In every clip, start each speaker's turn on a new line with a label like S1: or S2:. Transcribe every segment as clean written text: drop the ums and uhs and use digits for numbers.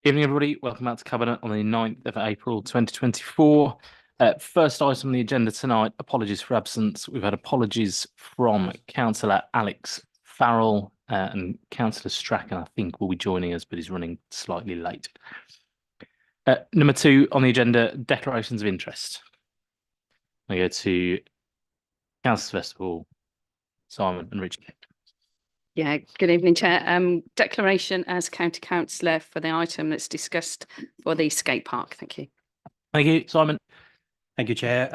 S1: Evening, everybody. Welcome back to Cabinet on the 9th of April 2024. First item on the agenda tonight, apologies for absence. We've had apologies from Councillor Alex Farrell and Councillor Strachan, I think, will be joining us, but he's running slightly late. Number 2 on the agenda, declarations of interest. I go to Councillor Festival, Simon and Richard.
S2: Yeah, good evening, Chair. Declaration as County Councillor for the item that's discussed for the skate park. Thank you.
S1: Thank you, Simon.
S3: Thank you, Chair.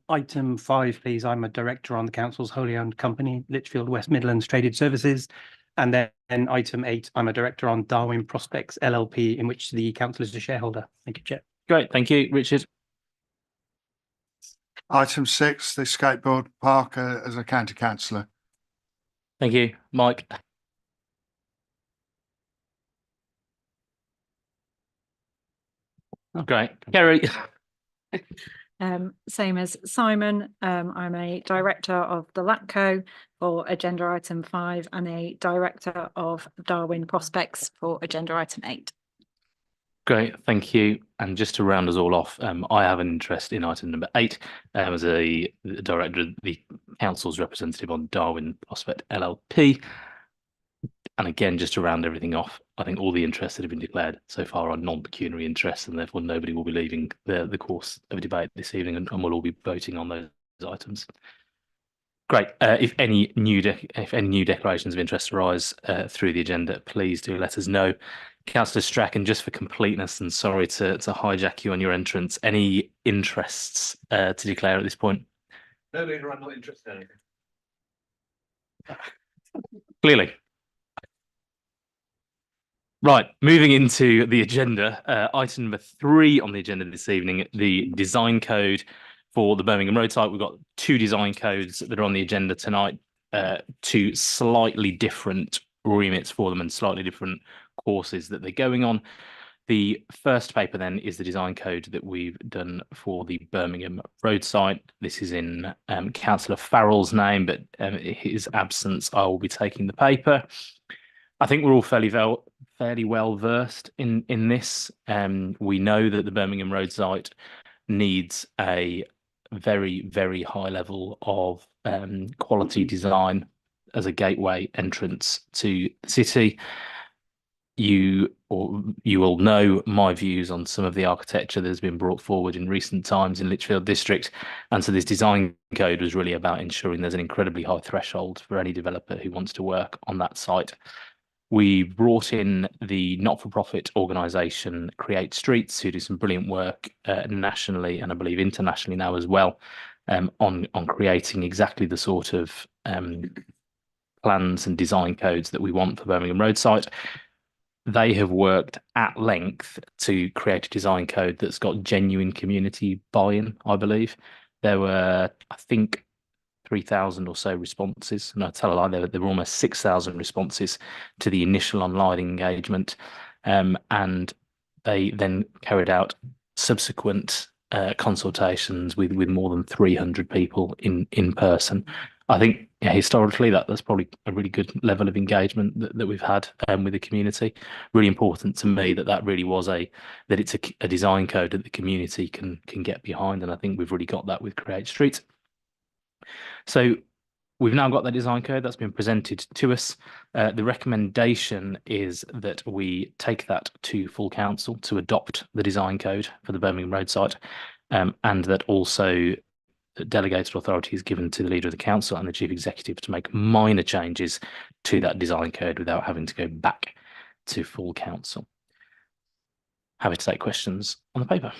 S3: Item 5, please. I'm a director on the council's wholly owned company, Lichfield West Midlands Traded Services. And then item 8, I'm a director on Darwin Prospects LLP, in which the council is a shareholder. Thank you, Chair.
S1: Great, thank you, Richard.
S4: Item 6, the skateboard park as a county councillor.
S1: Thank you, Mike. Great, Kerry.
S5: Same as Simon. I'm a director of the LATCO for agenda item 5 and a director of Darwin Prospects for agenda item 8.
S1: Great, thank you. And just to round us all off, I have an interest in item number 8 as a director of the council's representative on Darwin Prospect LLP. And again, just to round everything off, I think all the interests that have been declared so far are non-pecuniary interests, and therefore nobody will be leaving the course of debate this evening, and we'll all be voting on those items. Great. If any new declarations of interest arise through the agenda, please do let us know. Councillor Strachan, just for completeness, and sorry to hijack you on your entrance, any interests to declare at this point?
S6: No, Leader, I'm not interested in anything.
S1: Clearly. Right, moving into the agenda, item number 3 on the agenda this evening, the design code for the Birmingham Road site. We've got 2 design codes that are on the agenda tonight, 2 slightly different remits for them and slightly different courses that they're going on. The first paper then is the design code that we've done for the Birmingham Road site. This is in Councillor Farrell's name, but in his absence, I will be taking the paper. I think we're all fairly well versed in this. We know that the Birmingham Road site needs a very, very high level of quality design as a gateway entrance to the city. You will know my views on some of the architecture that has been brought forward in recent times in Lichfield District, and so this design code was really about ensuring there's an incredibly high threshold for any developer who wants to work on that site. We brought in the not-for-profit organisation Create Streets, who do some brilliant work nationally and I believe internationally now as well, on creating exactly the sort of plans and design codes that we want for Birmingham Road site. They have worked at length to create a design code that's got genuine community buy-in, I believe. There were, I think, 3,000 or so responses. No, I tell a lie, there were almost 6,000 responses to the initial online engagement. And they then carried out subsequent consultations with more than 300 people in person. I think historically that's probably a really good level of engagement that we've had with the community. Really important to me that really was that it's a design code that the community can get behind, and I think we've really got that with Create Street. So we've now got that design code that's been presented to us. The recommendation is that we take that to full council to adopt the design code for the Birmingham Road site, and that also delegated authority is given to the leader of the council and the chief executive to make minor changes to that design code without having to go back to full council. Happy to take questions on the paper.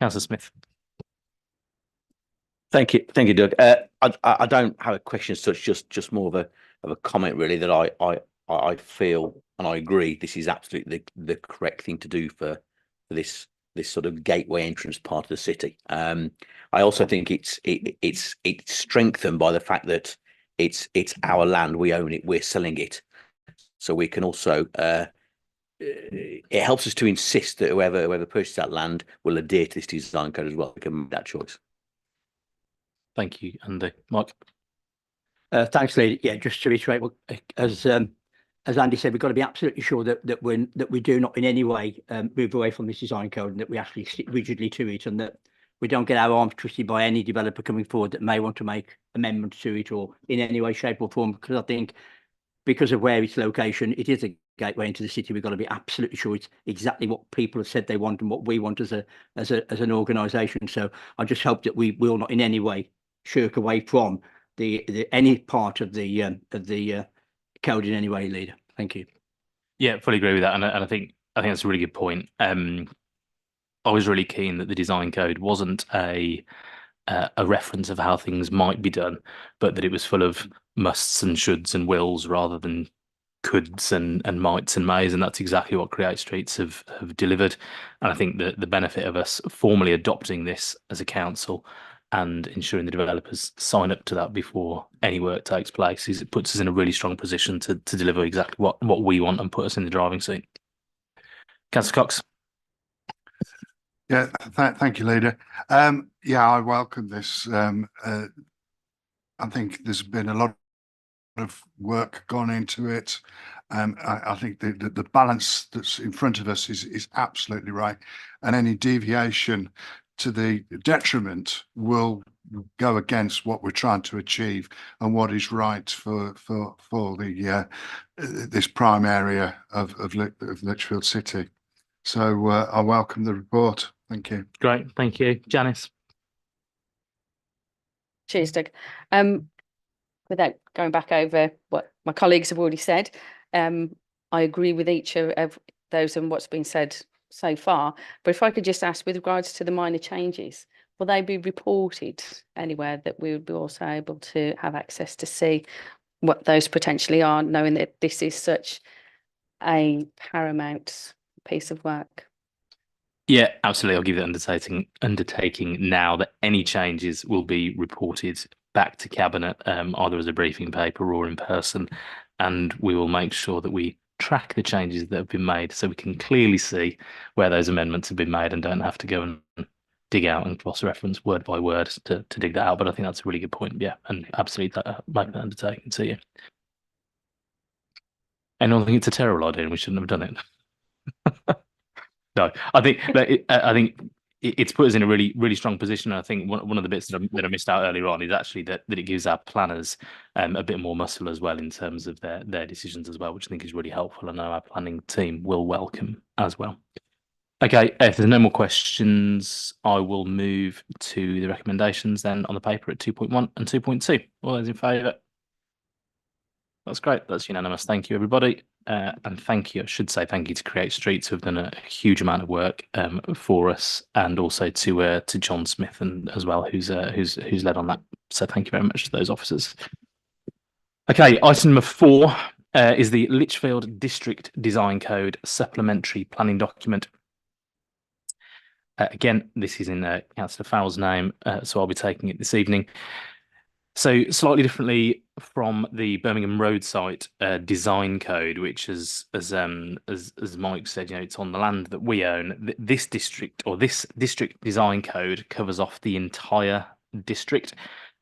S1: Councillor Smith.
S7: Thank you, Doug. I don't have a question as such, just more of a comment really, that I feel and I agree this is absolutely the correct thing to do for this sort of gateway entrance part of the city. I also think it's strengthened by the fact that it's our land, we own it, we're selling it, so we can also it helps us to insist that whoever purchases that land will adhere to this design code as well. We can make that choice.
S1: Thank you, Andy. Mike.
S8: Thanks, Lee. Yeah, just to reiterate, as as Andy said, we've got to be absolutely sure that we do not in any way move away from this design code, and that we actually stick rigidly to it, and that we don't get our arms twisted by any developer coming forward that may want to make amendments to it or in any way, shape or form. Because I think because of where its location, it is a gateway into the city. We've got to be absolutely sure it's exactly what people have said they want and what we want as an organisation. So I just hope that we will not in any way shirk away from the any part of the code in any way, Leader. Thank you.
S1: Yeah, fully agree with that, and I think that's a really good point. I was really keen that the design code wasn't a reference of how things might be done, but that it was full of musts and shoulds and wills rather than coulds and mights and mays, and that's exactly what Create Streets have delivered. And I think that the benefit of us formally adopting this as a council and ensuring the developers sign up to that before any work takes place is it puts us in a really strong position to deliver exactly what we want and put us in the driving seat. Councillor Cox.
S4: Yeah, thank you, Leader. Yeah, I welcome this. I think there's been a lot of work gone into it. I think the balance that's in front of us is absolutely right, and any deviation to the detriment will go against what we're trying to achieve and what is right for the this prime area of Lichfield City. So I welcome the report. Thank you.
S1: Great, thank you. Janice.
S2: Cheers, Doug. Without going back over what my colleagues have already said, I agree with each of those and what's been said so far. But if I could just ask, with regards to the minor changes, will they be reported anywhere that we would be also able to have access to see what those potentially are, knowing that this is such a paramount piece of work?
S1: Yeah, absolutely. I'll give the undertaking now that any changes will be reported back to Cabinet, either as a briefing paper or in person, and we will make sure that we track the changes that have been made so we can clearly see where those amendments have been made and don't have to go and dig out and cross-reference word by word to dig that out. But I think that's a really good point. Yeah, and absolutely make that undertaking to you. Anyone think it's a terrible idea and we shouldn't have done it? No, I think it's put us in a really strong position. And I think one of the bits that I missed out earlier on is actually that it gives our planners a bit more muscle as well in terms of their decisions as well, which I think is really helpful. I know our planning team will welcome as well. Okay, if there's no more questions, I will move to the recommendations then on the paper at 2.1 and 2.2. All those in favour? That's great. That's unanimous. Thank you, everybody. And thank you. I should say thank you to Create Streets, who have done a huge amount of work for us, and also to John Smith and as well, who's led on that. So thank you very much to those officers. Okay, item number 4 is the Lichfield District Design Code Supplementary Planning Document. Again, this is in Councillor Fowles' name, so I'll be taking it this evening. So slightly differently from the Birmingham Road site design code, which as Mike said, it's on the land that we own. This district design code covers off the entire district,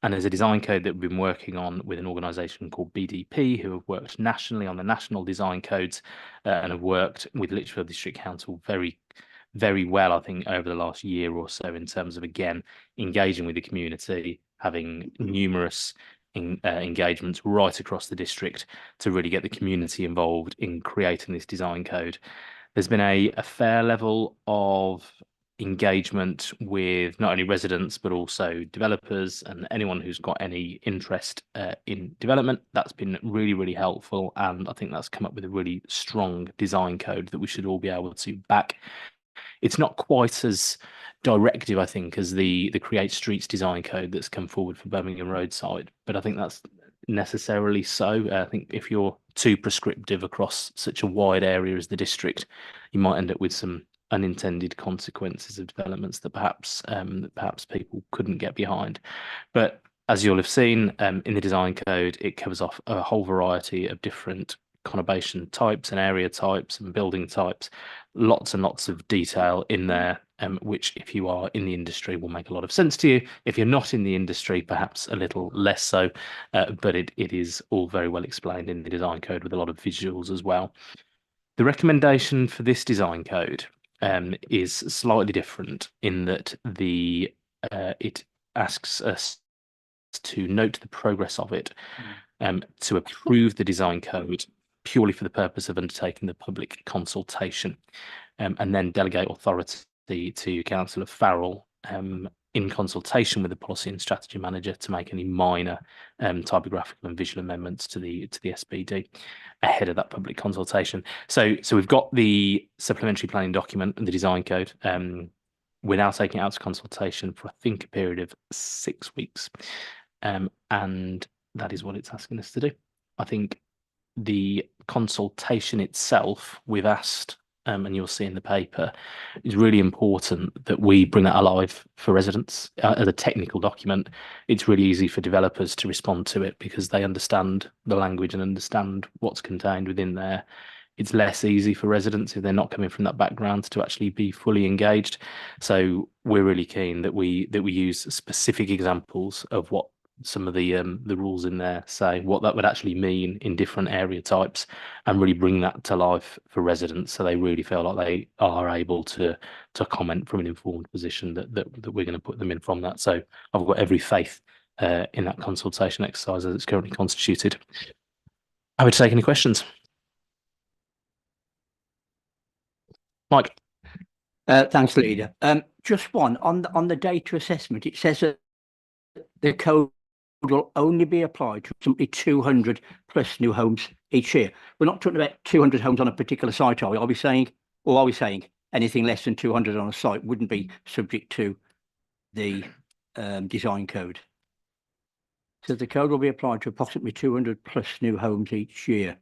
S1: and there's a design code that we've been working on with an organisation called BDP, who have worked nationally on the national design codes and have worked with Lichfield District Council very well, I think, over the last year or so in terms of, again, engaging with the community, having numerous engagements right across the district to really get the community involved in creating this design code. There's been a fair level of engagement with not only residents but also developers and anyone who's got any interest in development. That's been really helpful, and I think that's come up with a really strong design code that we should all be able to back. It's not quite as directive, I think, as the Create Streets design code that's come forward for Birmingham Roadside, but I think that's necessarily so. I think if you're too prescriptive across such a wide area as the district, you might end up with some unintended consequences of developments that perhaps people couldn't get behind. But as you'll have seen in the design code, it covers off a whole variety of different conurbation types and area types and building types lots and lots of detail in there, which if you are in the industry will make a lot of sense to you. If you're not in the industry, perhaps a little less so, but it is all very well explained in the design code with a lot of visuals as well. The recommendation for this design code is slightly different in that it asks us to note the progress of it, to approve the design code purely for the purpose of undertaking the public consultation, and then delegate authority to Councillor Farrell in consultation with the policy and strategy manager to make any minor typographical and visual amendments to the SPD ahead of that public consultation. So we've got the supplementary planning document and the design code. We're now taking it out to consultation for, I think, a period of 6 weeks. And that is what it's asking us to do. I think the consultation itself, we've asked, and you'll see in the paper, is really important that we bring that alive for residents as a technical document. It's really easy for developers to respond to it because they understand the language and understand what's contained within there. It's less easy for residents if they're not coming from that background to actually be fully engaged. So we're really keen that we use specific examples of what some of the rules in there say, what that would actually mean in different area types, and really bring that to life for residents so they really feel like they are able to comment from an informed position that we're going to put them in from that. So I've got every faith in that consultation exercise as it's currently constituted. I would take any questions. Mike.
S8: Thanks, Leader. Just one on the data assessment. It says that the code will only be applied to simply 200 plus new homes each year. We're not talking about 200 homes on a particular site, are we? Are we saying anything less than 200 on a site wouldn't be subject to the design code? So the code will be applied to approximately 200 plus new homes each year.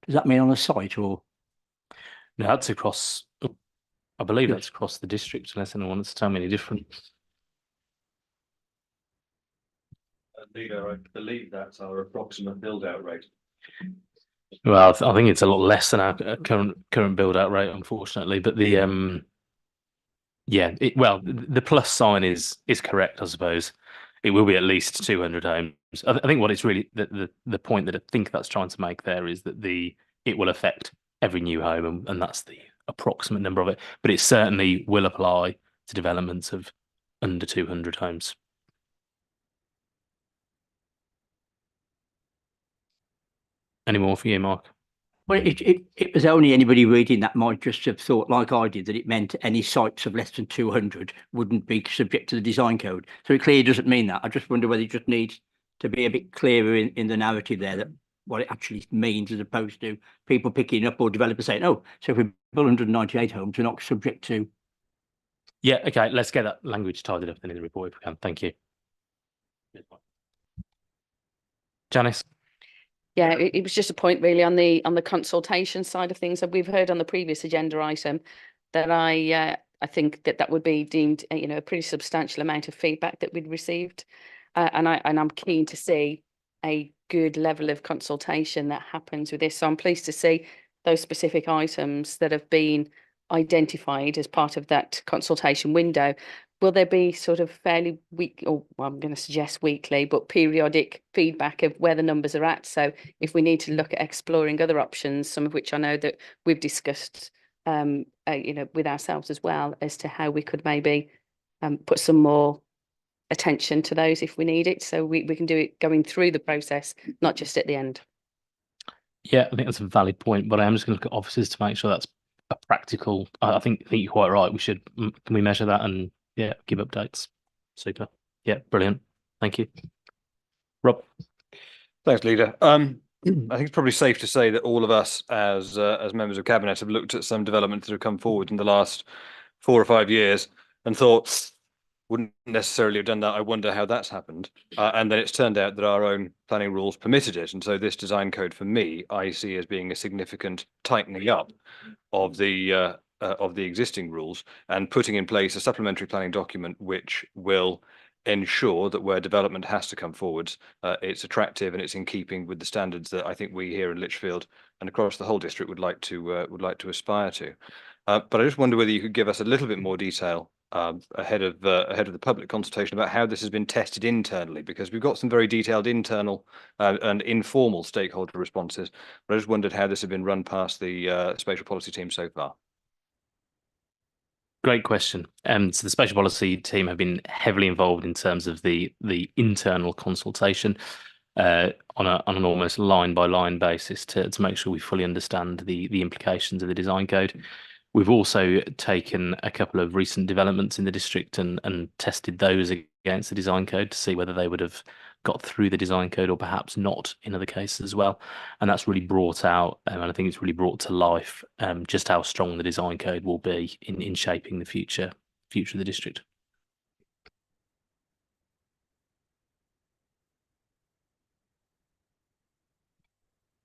S8: Does that mean on a site or?
S1: No, that's across, I believe
S8: Yes.
S1: that's across the district, unless anyone wants to tell me any different.
S6: Leader, I believe that's our approximate build out rate.
S1: Well, I think it's a lot less than our current build out rate, unfortunately. But the the plus sign is correct, I suppose. It will be at least 200 homes. I think what it's really the point that I think that's trying to make there is that it will affect every new home, and that's the approximate number of it. But it certainly will apply to developments of under 200 homes. Any more for you, Mark?
S8: Well, it was only anybody reading that might just have thought, like I did, that it meant any sites of less than 200 wouldn't be subject to the design code. So it clearly doesn't mean that. I just wonder whether it just needs to be a bit clearer in the narrative there, that what it actually means, as opposed to people picking up or developers saying, oh, so if we build 198 homes, we're not subject to.
S1: Yeah, okay, let's get that language tidied up in the report if we can. Thank you. Janice?
S2: Yeah, it was just a point really on the consultation side of things that we've heard on the previous agenda item, that I think that would be deemed a pretty substantial amount of feedback that we'd received, and I'm keen to see a good level of consultation that happens with this. So I'm pleased to see those specific items that have been identified as part of that consultation window. Will there be sort of fairly I'm going to suggest weekly, but periodic feedback of where the numbers are at? So if we need to look at exploring other options, some of which I know that we've discussed, with ourselves as well, as to how we could maybe put some more attention to those if we need it. So we can do it going through the process, not just at the end.
S1: Yeah, I think that's a valid point, but I am just going to look at offices to make sure that's a practical. I think you're quite right. Can we measure that and give updates? Super. Yeah, brilliant. Thank you. Rob.
S6: Thanks, Leader. I think it's probably safe to say that all of us as members of Cabinet have looked at some developments that have come forward in the last 4 or 5 years and thought, wouldn't necessarily have done that. I wonder how that's happened. And then it's turned out that our own planning rules permitted it. And so this design code, for me, I see as being a significant tightening up of the existing rules, and putting in place a supplementary planning document which will ensure that where development has to come forward, it's attractive and it's in keeping with the standards that I think we here in Lichfield and across the whole district would like to aspire to. But I just wonder whether you could give us a little bit more detail ahead of the public consultation about how this has been tested internally, because we've got some very detailed internal and informal stakeholder responses. But I just wondered how this had been run past the spatial policy team so far.
S1: Great question. So the spatial policy team have been heavily involved in terms of the internal consultation on an almost line by line basis to make sure we fully understand the implications of the design code. We've also taken a couple of recent developments in the district and tested those against the design code to see whether they would have got through the design code or perhaps not in other cases as well. And that's really brought out, and I think it's really brought to life just how strong the design code will be in shaping the future of the district.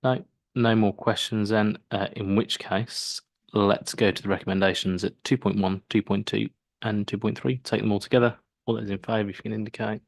S1: No more questions then, in which case, let's go to the recommendations at 2.1, 2.2 and 2.3. Take them all together. All those in favour, if you can indicate.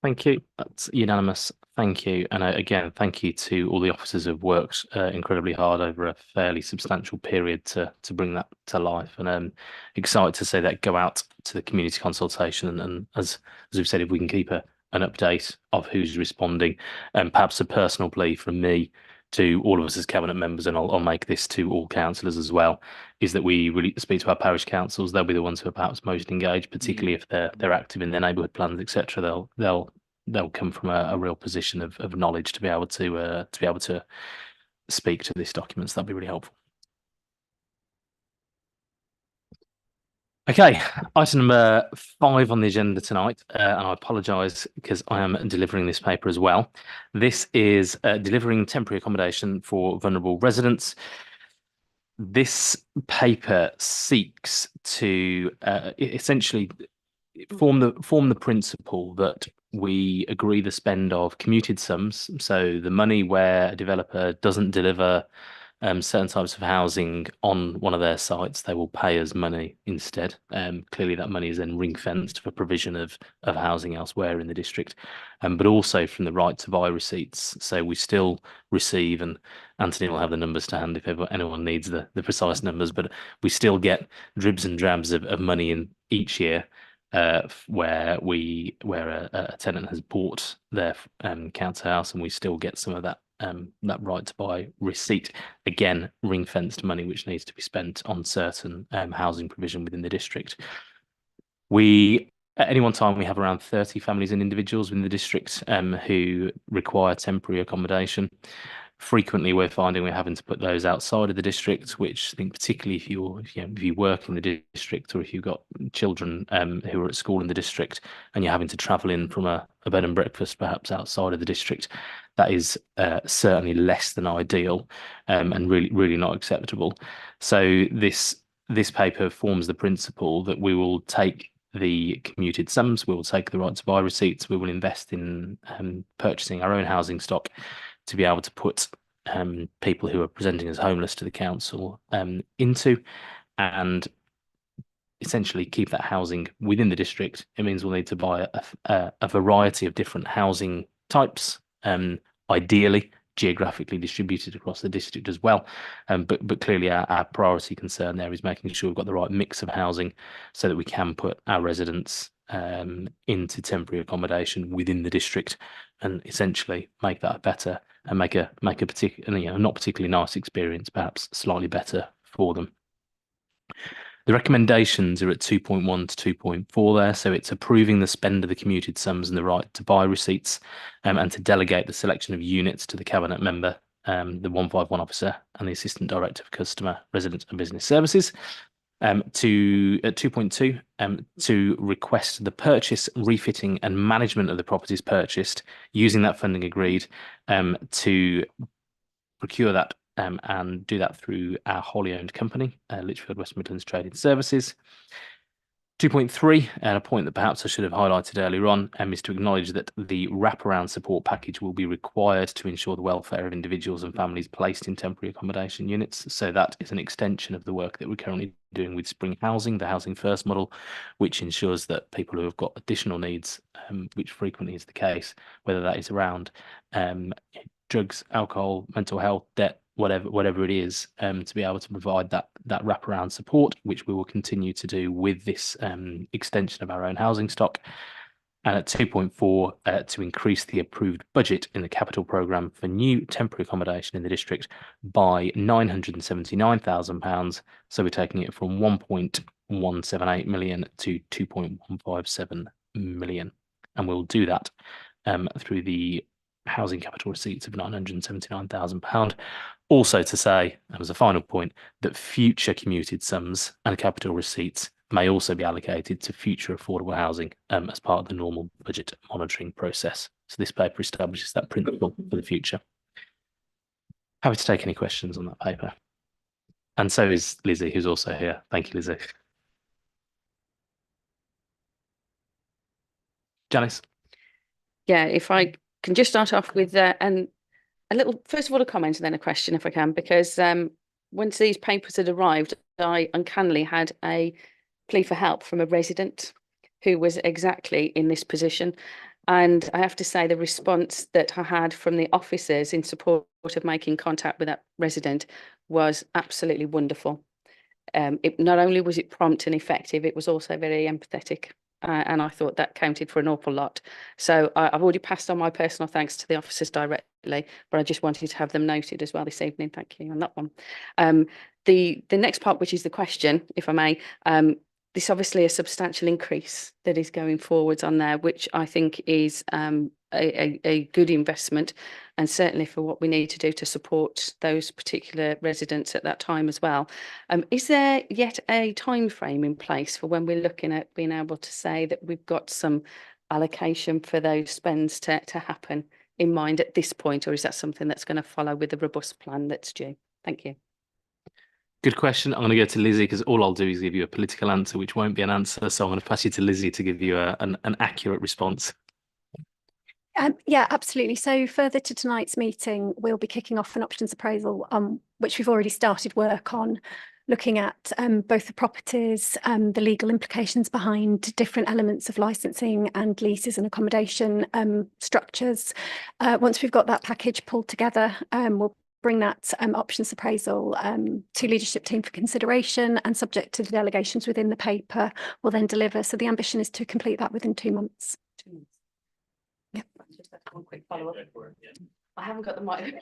S1: Thank you. That's unanimous. Thank you. And again, thank you to all the officers who've worked incredibly hard over a fairly substantial period to bring that to life. And excited to see that go out to the community consultation. And as we've said, if we can keep an update of who's responding, and perhaps a personal plea from me to all of us as cabinet members, and I'll make this to all councillors as well, is that we really speak to our parish councils. They'll be the ones who are perhaps most engaged, particularly if they're active in their neighbourhood plans, etc. They'll come from a real position of knowledge to be able to speak to these documents. That'd be really helpful. Okay, item number 5 on the agenda tonight, and I apologise because I am delivering this paper as well. This is delivering temporary accommodation for vulnerable residents. This paper seeks to essentially form the principle that we agree the spend of commuted sums, so the money where a developer doesn't deliver certain types of housing on one of their sites, they will pay us money instead. Clearly that money is then ring fenced for provision of housing elsewhere in the district, but also from the right to buy receipts. So we still receive, and Anthony will have the numbers to hand if anyone needs the precise numbers, but we still get dribs and drabs of money in each year where a tenant has bought their council house, and we still get some of that right to buy receipt, again ring fenced money which needs to be spent on certain housing provision within the district. At any one time we have around 30 families and individuals within the district who require temporary accommodation. Frequently we're finding we're having to put those outside of the district, which I think particularly if you work in the district, or if you've got children who are at school in the district and you're having to travel in from a bed and breakfast perhaps outside of the district, that is certainly less than ideal and really not acceptable. So this paper forms the principle that we will take the commuted sums, we will take the right to buy receipts, we will invest in purchasing our own housing stock to be able to put people who are presenting as homeless to the council into, and essentially keep that housing within the district. It means we'll need to buy a variety of different housing types, ideally geographically distributed across the district as well. But clearly our priority concern there is making sure we've got the right mix of housing so that we can put our residents into temporary accommodation within the district and essentially make that better and make a particularly not particularly nice experience perhaps slightly better for them. The recommendations are at 2.1 to 2.4 there, so it's approving the spend of the commuted sums and the right to buy receipts, and to delegate the selection of units to the cabinet member, the 151 officer and the assistant director of customer, resident and business services. At 2.2, to request the purchase, refitting and management of the properties purchased using that funding agreed, to procure that and do that through our wholly owned company, Lichfield West Midlands Trading Services. 2.3, and a point that perhaps I should have highlighted earlier on, is to acknowledge that the wraparound support package will be required to ensure the welfare of individuals and families placed in temporary accommodation units. So that is an extension of the work that we're currently doing with Spring Housing, the Housing First model, which ensures that people who have got additional needs, which frequently is the case, whether that is around drugs, alcohol, mental health, debt, whatever it is, to be able to provide that wraparound support, which we will continue to do with this extension of our own housing stock. And at 2.4, to increase the approved budget in the capital programme for new temporary accommodation in the district by £979,000. So we're taking it from 1.178 million to 2.157 million. And we'll do that through the housing capital receipts of £979,000. Also to say, as a final point, that future commuted sums and capital receipts may also be allocated to future affordable housing as part of the normal budget monitoring process. So this paper establishes that principle for the future. Happy to take any questions on that paper. And so is Lizzie, who's also here. Thank you, Lizzie. Janice?
S2: Yeah, if I can just start off with first of all, a comment and then a question, if I can, because once these papers had arrived, I uncannily had a plea for help from a resident who was exactly in this position. And I have to say the response that I had from the officers in support of making contact with that resident was absolutely wonderful. Not only was it prompt and effective, it was also very empathetic. And I thought that counted for an awful lot. So I've already passed on my personal thanks to the officers directly, but I just wanted to have them noted as well this evening. Thank you on that one. The next part, which is the question, if I may, this obviously a substantial increase that is going forwards on there, which I think is a good investment, and certainly for what we need to do to support those particular residents at that time as well. Is there yet a time frame in place for when we're looking at being able to say that we've got some allocation for those spends to happen in mind at this point, or is that something that's going to follow with the robust plan that's due? Thank you.
S1: Good question. I'm going to go to Lizzie because all I'll do is give you a political answer, which won't be an answer. So I'm going to pass you to Lizzie to give you an accurate response.
S9: Yeah, absolutely. So further to tonight's meeting, we'll be kicking off an options appraisal, which we've already started work on, looking at both the properties, the legal implications behind different elements of licensing and leases and accommodation structures. Once we've got that package pulled together, we'll bring that options appraisal to leadership team for consideration, and subject to the delegations within the paper, we'll then deliver. So the ambition is to complete that within 2 months.
S2: 2 months. Yep. Just one quick follow-up. I haven't got the mic.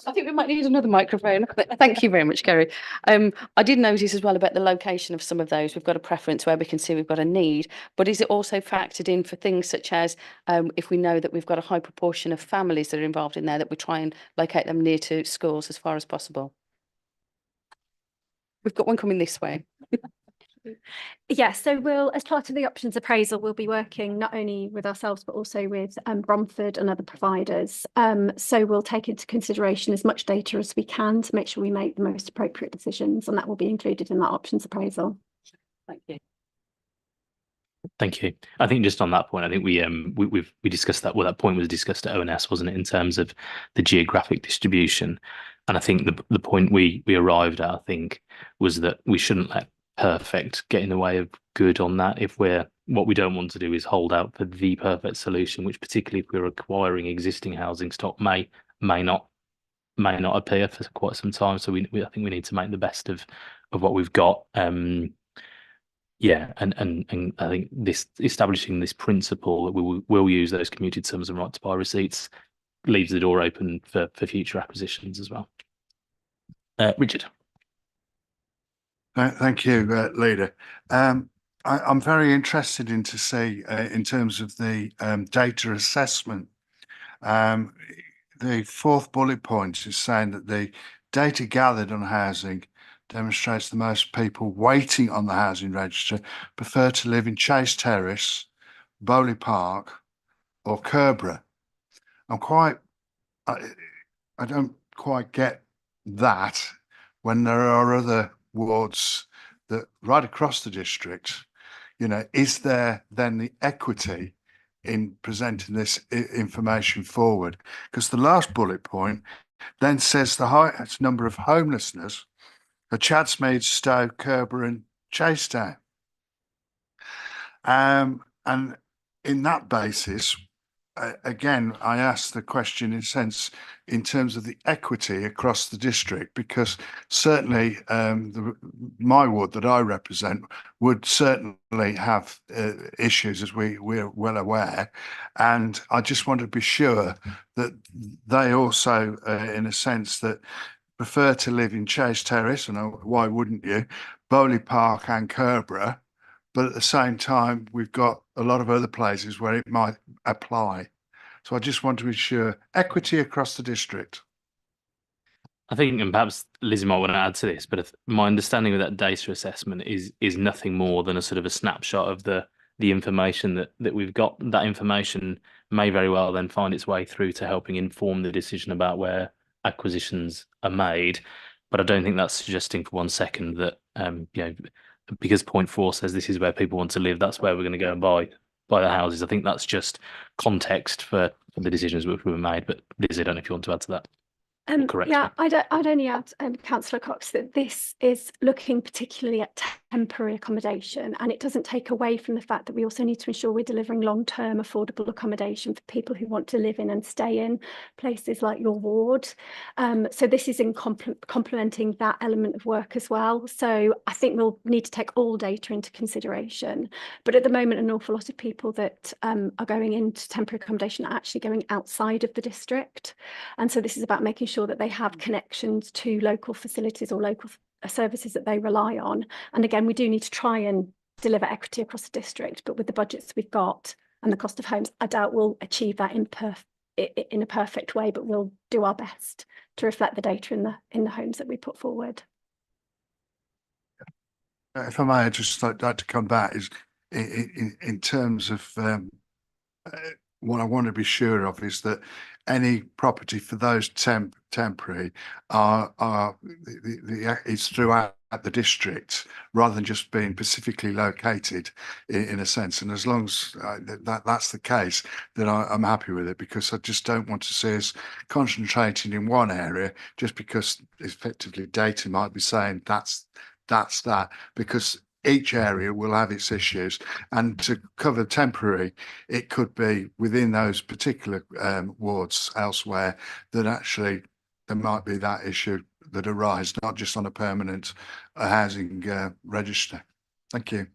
S2: I think we might need another microphone. Thank you very much, Gary. I did notice as well about the location of some of those. We've got a preference where we can see we've got a need, but is it also factored in for things such as if we know that we've got a high proportion of families that are involved in there, that we try and locate them near to schools as far as possible? We've got one coming this way.
S9: Yes, so we'll, as part of the options appraisal, we'll be working not only with ourselves, but also with Bromford and other providers. So we'll take into consideration as much data as we can to make sure we make the most appropriate decisions, and that will be included in that options appraisal.
S2: Thank you.
S1: Thank you. I think just on that point, I think we discussed that. Well, that point was discussed at ONS, wasn't it, in terms of the geographic distribution? And I think the point we arrived at, I think, was that we shouldn't let perfect get in the way of good on that. What we don't want to do is hold out for the perfect solution, which particularly if we're acquiring existing housing stock may not appear for quite some time. So I think we need to make the best of what we've got. Yeah, and I think this establishing this principle that we will use those commuted sums and right to buy receipts leaves the door open for future acquisitions as well. Richard.
S4: Thank you, Leader. I'm very interested in to see in terms of the data assessment. The fourth bullet point is saying that the data gathered on housing demonstrates the most people waiting on the housing register prefer to live in Chase Terrace, Bowley Park, or Kerborough. I don't quite get that when there are other wards that right across the district you know, is there then the equity in presenting this information forward? Because the last bullet point then says the highest number of homelessness are Chadsmead, Stowe, Kerber and Chasetown. And in that basis, again, I asked the question in terms of the equity across the district, because certainly my ward that I represent would certainly have issues, as we're well aware. And I just want to be sure that they also, in a sense, that prefer to live in Chase Terrace, and why wouldn't you, Bowley Park and Kerborough, but at the same time, we've got a lot of other places where it might apply. So I just want to ensure equity across the district.
S1: I think, and perhaps Lizzie might want to add to this, but my understanding of that data assessment is nothing more than a sort of a snapshot of the information that we've got. That information may very well then find its way through to helping inform the decision about where acquisitions are made. But I don't think that's suggesting for 1 second that you know, because point 4 says this is where people want to live, that's where we're going to go and buy the houses. I think that's just context for the decisions which were made. But Lizzie, I don't know if you want to add to that. Correct
S9: Yeah,
S1: me.
S9: I'd only add, Councillor Cox, that this is looking particularly at temporary accommodation, and it doesn't take away from the fact that we also need to ensure we're delivering long-term affordable accommodation for people who want to live in and stay in places like your ward. So this is in complementing that element of work as well. So I think we'll need to take all data into consideration. But at the moment, an awful lot of people that are going into temporary accommodation are actually going outside of the district. And so this is about making sure that they have connections to local facilities or local services that they rely on. And again, we do need to try and deliver equity across the district, but with the budgets we've got and the cost of homes, I doubt we'll achieve that in a perfect way, but we'll do our best to reflect the data in the homes that we put forward.
S4: If I may, I'd just like to come back is in terms of what I want to be sure of is that any property for those temporary is throughout the district rather than just being specifically located in a sense. And as long as that's the case, then I'm happy with it, because I just don't want to see us concentrating in one area just because effectively data might be saying that's that, because each area will have its issues, and to cover temporary, it could be within those particular wards elsewhere that actually there might be that issue that arise, not just on a permanent housing register. Thank you.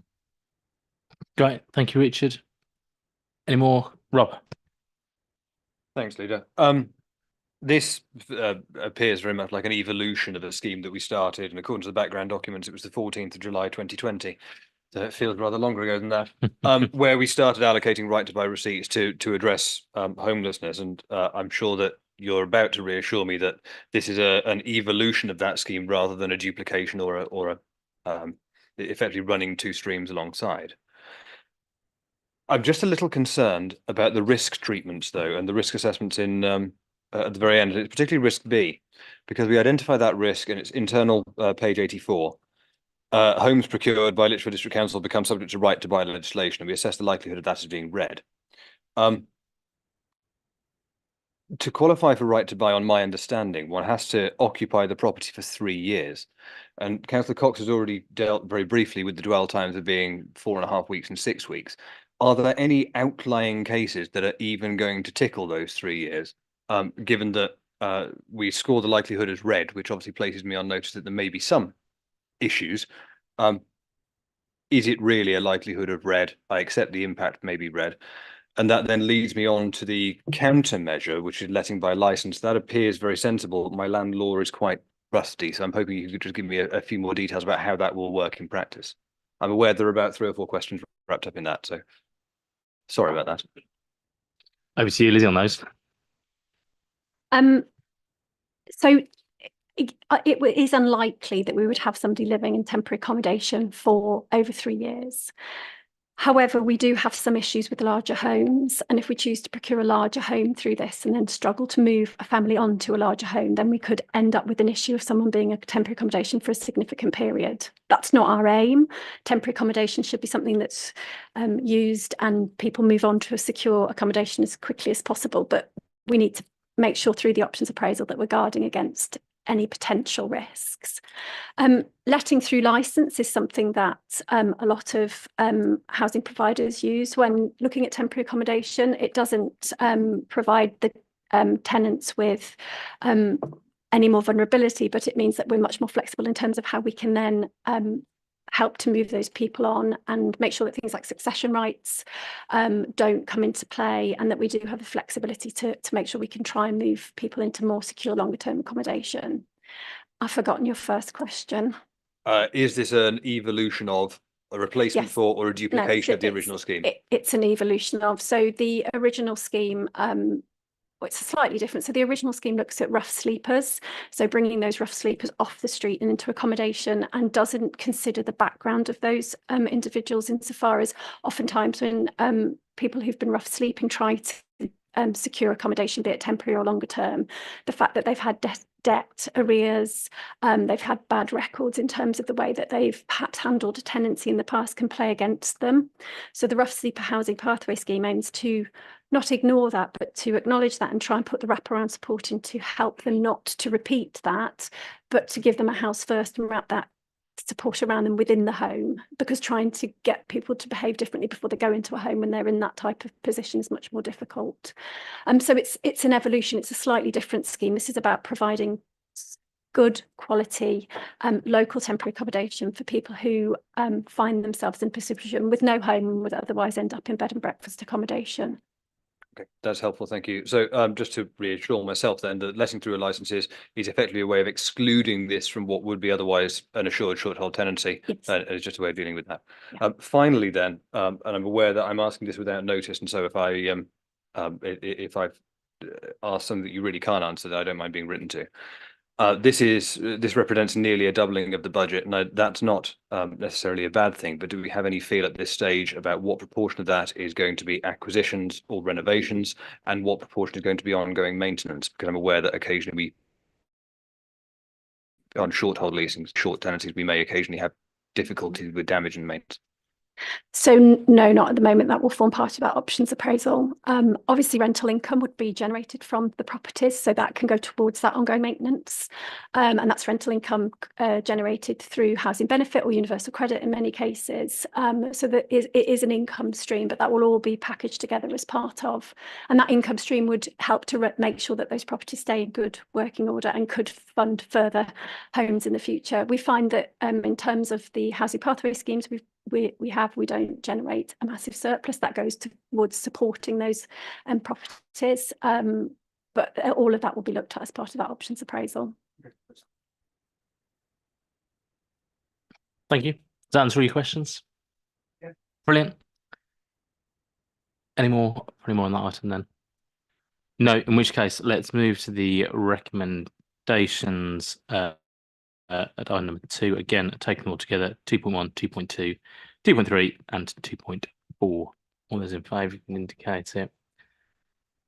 S1: Great, thank you, Richard. Any more, Rob?
S6: Thanks, Leader. This appears very much like an evolution of a scheme that we started, and according to the background documents, it was the 14th of July 2020. So it feels rather longer ago than that, where we started allocating right to buy receipts to address homelessness. And I'm sure that you're about to reassure me that this is an evolution of that scheme rather than a duplication or effectively running two streams alongside. I'm just a little concerned about the risk treatments, though, and the risk assessments in at the very end, and it's particularly risk B, because we identify that risk and it's internal page 84. Homes procured by Lichfield District Council become subject to right to buy legislation, and we assess the likelihood of that as being read. To qualify for right to buy, on my understanding, one has to occupy the property for 3 years. And Councillor Cox has already dealt very briefly with the dwell times of being 4.5 weeks and 6 weeks. Are there any outlying cases that are even going to tickle those 3 years? Given that we score the likelihood as read, which obviously places me on notice that there may be some issues. Is it really a likelihood of read? I accept the impact may be read. And that then leads me on to the countermeasure, which is letting by license. That appears very sensible. My land law is quite rusty, so I'm hoping you could just give me a few more details about how that will work in practice. I'm aware there are about 3 or 4 questions wrapped up in that, so sorry about that.
S1: Over to you, Lizzie, on those.
S9: So it is unlikely that we would have somebody living in temporary accommodation for over 3 years. However, we do have some issues with larger homes, and if we choose to procure a larger home through this and then struggle to move a family onto a larger home, then we could end up with an issue of someone being a temporary accommodation for a significant period. That's not our aim. Temporary accommodation should be something that's used and people move on to a secure accommodation as quickly as possible, but we need to make sure through the options appraisal that we're guarding against any potential risks. Letting through license is something that a lot of housing providers use when looking at temporary accommodation. It doesn't provide the tenants with any more vulnerability, but it means that we're much more flexible in terms of how we can then help to move those people on and make sure that things like succession rights don't come into play, and that we do have the flexibility to make sure we can try and move people into more secure longer term accommodation. I've forgotten your first question.
S6: Is this an evolution of a replacement
S9: Yes.
S6: for or a duplication
S9: No,
S6: of the original scheme?
S9: It's an evolution of, so the original scheme, it's slightly different. So the original scheme looks at rough sleepers, so bringing those rough sleepers off the street and into accommodation, and doesn't consider the background of those individuals, insofar as oftentimes when people who've been rough sleeping try to secure accommodation, be it temporary or longer term, the fact that they've had debt arrears, they've had bad records in terms of the way that they've perhaps handled a tenancy in the past can play against them. So the Rough Sleeper Housing Pathway Scheme aims to not ignore that, but to acknowledge that and try and put the wraparound support in to help them not to repeat that, but to give them a house first and wrap that support around them within the home, because trying to get people to behave differently before they go into a home when they're in that type of position is much more difficult. So it's an evolution. It's a slightly different scheme. This is about providing good quality local temporary accommodation for people who find themselves in position with no home and would otherwise end up in bed and breakfast accommodation.
S6: Okay, that's helpful. Thank you. So just to reassure myself then, that letting through a license is effectively a way of excluding this from what would be otherwise an assured short hold tenancy.
S9: Yes.
S6: It's just a way of dealing with that.
S9: Yeah.
S6: Finally then, and I'm aware that I'm asking this without notice, and so if I've asked something that you really can't answer, then I don't mind being written to. This represents nearly a doubling of the budget, and that's not necessarily a bad thing, but do we have any feel at this stage about what proportion of that is going to be acquisitions or renovations, and what proportion is going to be ongoing maintenance? Because I'm aware that occasionally on short hold leasing, short tenancies, we may occasionally have difficulties with damage and maintenance.
S9: So no, not at the moment. That will form part of our options appraisal. Obviously, rental income would be generated from the properties, so that can go towards that ongoing maintenance. And that's rental income generated through housing benefit or universal credit in many cases. So that it is an income stream, but that will all be packaged together as part of. And that income stream would help to make sure that those properties stay in good working order and could fund further homes in the future. We find that in terms of the housing pathway schemes we don't generate a massive surplus that goes towards supporting those properties, but all of that will be looked at as part of that options appraisal.
S1: Thank you. Does that answer all your questions?
S3: Yeah.
S1: Brilliant. Any more on that item then? No, in which case let's move to the recommendations at item number 2. Again, taking them all together: 2.1, 2.2, 2.3 and 2.4. All those in favour can indicate it.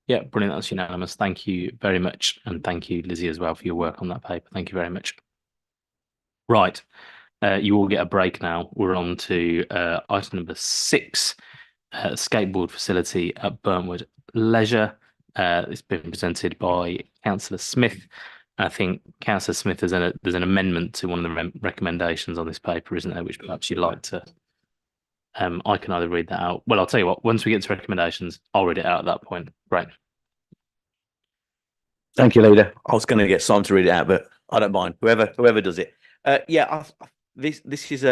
S1: Yeah, brilliant. That's unanimous. Thank you very much. And thank you, Lizzie, as well, for your work on that paper. Thank you very much. Right. You all get a break now. We're on to item number 6, skateboard facility at Burntwood Leisure. It's been presented by Councillor Smith. I think Councillor Smith, there's an amendment to one of the recommendations on this paper, isn't there, which perhaps you'd like to... I can either read that out. Well, I'll tell you what, once we get to recommendations, I'll read it out at that point. Right.
S7: Thank you, Leader. I was going to get Simon to read it out, but I don't mind. Whoever does it. This gives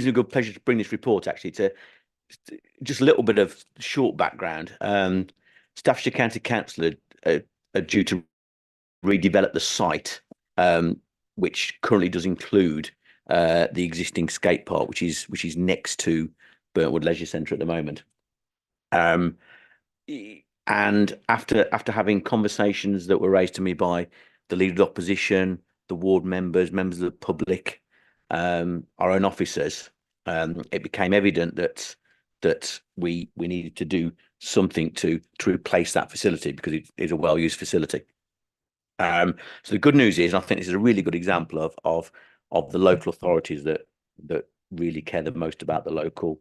S7: me a good pleasure to bring this report actually to just a little bit of short background. Staffordshire County Council are due to redevelop the site, which currently does include the existing skate park, which is next to Burntwood Leisure Centre at the moment. And after having conversations that were raised to me by the Leader of the Opposition, the ward members of the public, our own officers, it became evident that we needed to do something to replace that facility because it is a well-used facility. So the good news is, and I think this is a really good example of the local authorities that really care the most about the local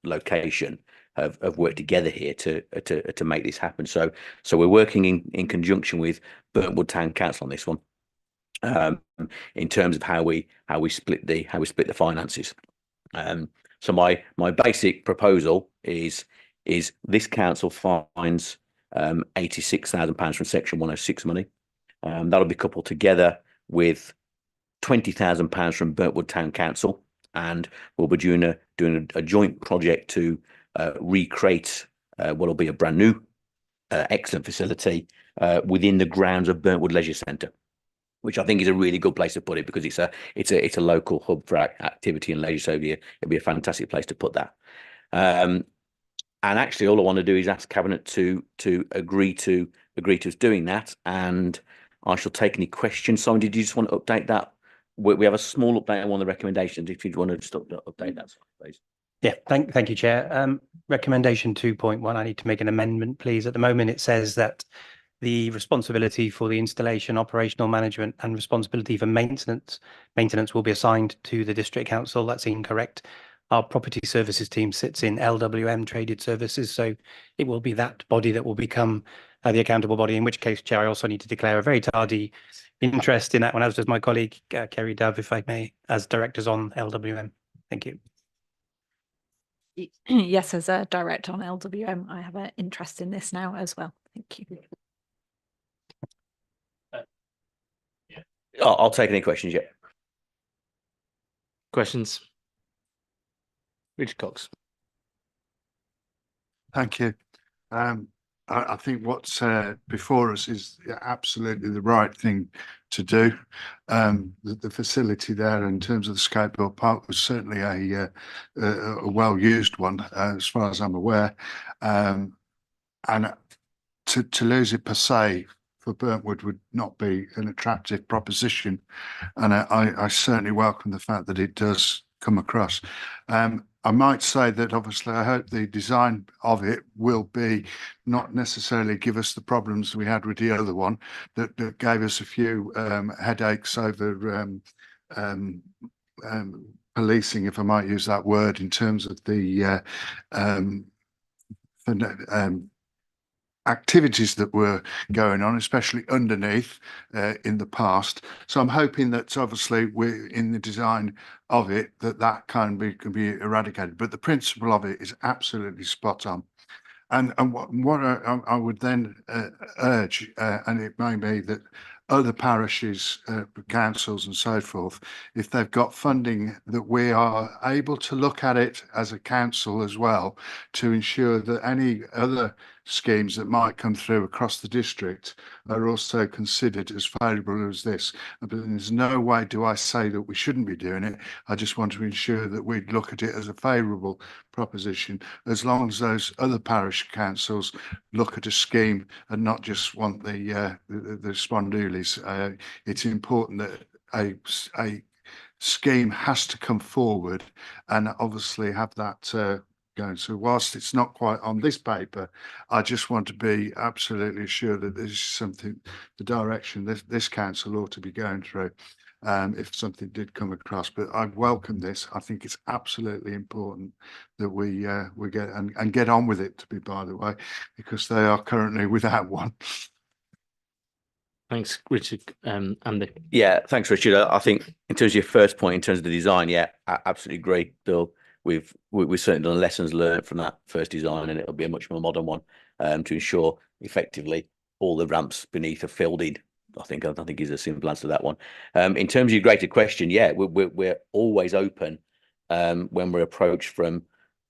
S7: location have worked together here to make this happen. So we're working in conjunction with Burntwood Town Council on this one, in terms of how we split the finances. So my basic proposal is this council finds £86,000 from Section 106 money. That'll be coupled together with £20,000 from Burntwood Town Council, and we'll be doing a joint project to recreate what will be a brand new excellent facility within the grounds of Burntwood Leisure Centre, which I think is a really good place to put it because it's a local hub for activity and leisure. So it'll be a fantastic place to put that. And actually, all I want to do is ask Cabinet to agree to us doing that, and I shall take any questions. Simon, did you just want to update that? We have a small update on one of the recommendations. If you'd want to just update that, please.
S3: Yeah, thank you, Chair. Recommendation 2.1, I need to make an amendment, please. At the moment, it says that the responsibility for the installation, operational management, and responsibility for maintenance will be assigned to the District Council. That's incorrect. Our property services team sits in LWM Traded Services, so it will be that body that will become the accountable body, in which case, Chair, I also need to declare a very tardy interest in that one, as does my colleague, Kerry Dove, if I may, as directors on LWM. Thank you.
S5: Yes, as a director on LWM, I have an interest in this now as well. Thank you.
S7: I'll take any questions. Yeah.
S1: Questions? Richard Cox.
S4: Thank you. I think what's before us is absolutely the right thing to do. The facility there in terms of the skateboard park was certainly a well-used one, as far as I'm aware. And to lose it per se for Burntwood would not be an attractive proposition. And I certainly welcome the fact that it does come across. I might say that obviously I hope the design of it will be not necessarily give us the problems we had with the other one that gave us a few headaches over policing, if I might use that word, in terms of the activities that were going on, especially underneath in the past. So I'm hoping that obviously we're in the design of it that can be eradicated. But the principle of it is absolutely spot on. And what I would then urge, and it may be that other parishes, councils and so forth, if they've got funding, that we are able to look at it as a council as well to ensure that any other schemes that might come through across the district are also considered as favourable as this. But there's no way do I say that we shouldn't be doing it. I just want to ensure that we look at it as a favourable proposition, as long as those other parish councils look at a scheme and not just want the spondoolies. It's important that a scheme has to come forward and obviously have that going. So whilst it's not quite on this paper, I just want to be absolutely sure that this is something, the direction this council ought to be going through. If something did come across, but I welcome this. I think it's absolutely important that we get and get on with it, to be, by the way, because they are currently without one.
S1: Thanks, Richard. Andy.
S7: Yeah, thanks, Richard. I think in terms of your first point, in terms of the design, yeah, I absolutely agree, Bill. We've certainly done lessons learned from that first design, and it'll be a much more modern one to ensure effectively all the ramps beneath are filled in. I think is a simple answer to that one. In terms of your greater question, yeah, we're always open when we're approached from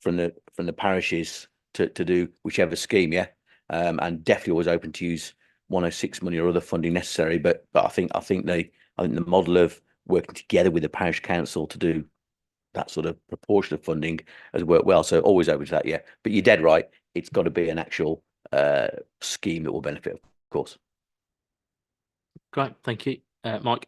S7: the parishes to do whichever scheme, yeah, and definitely always open to use 106 money or other funding necessary. But I think the model of working together with the parish council to do that sort of proportion of funding has worked well. So always open to that, yeah. But you're dead right. It's got to be an actual scheme that will benefit, of course.
S1: Great, thank you. Mike?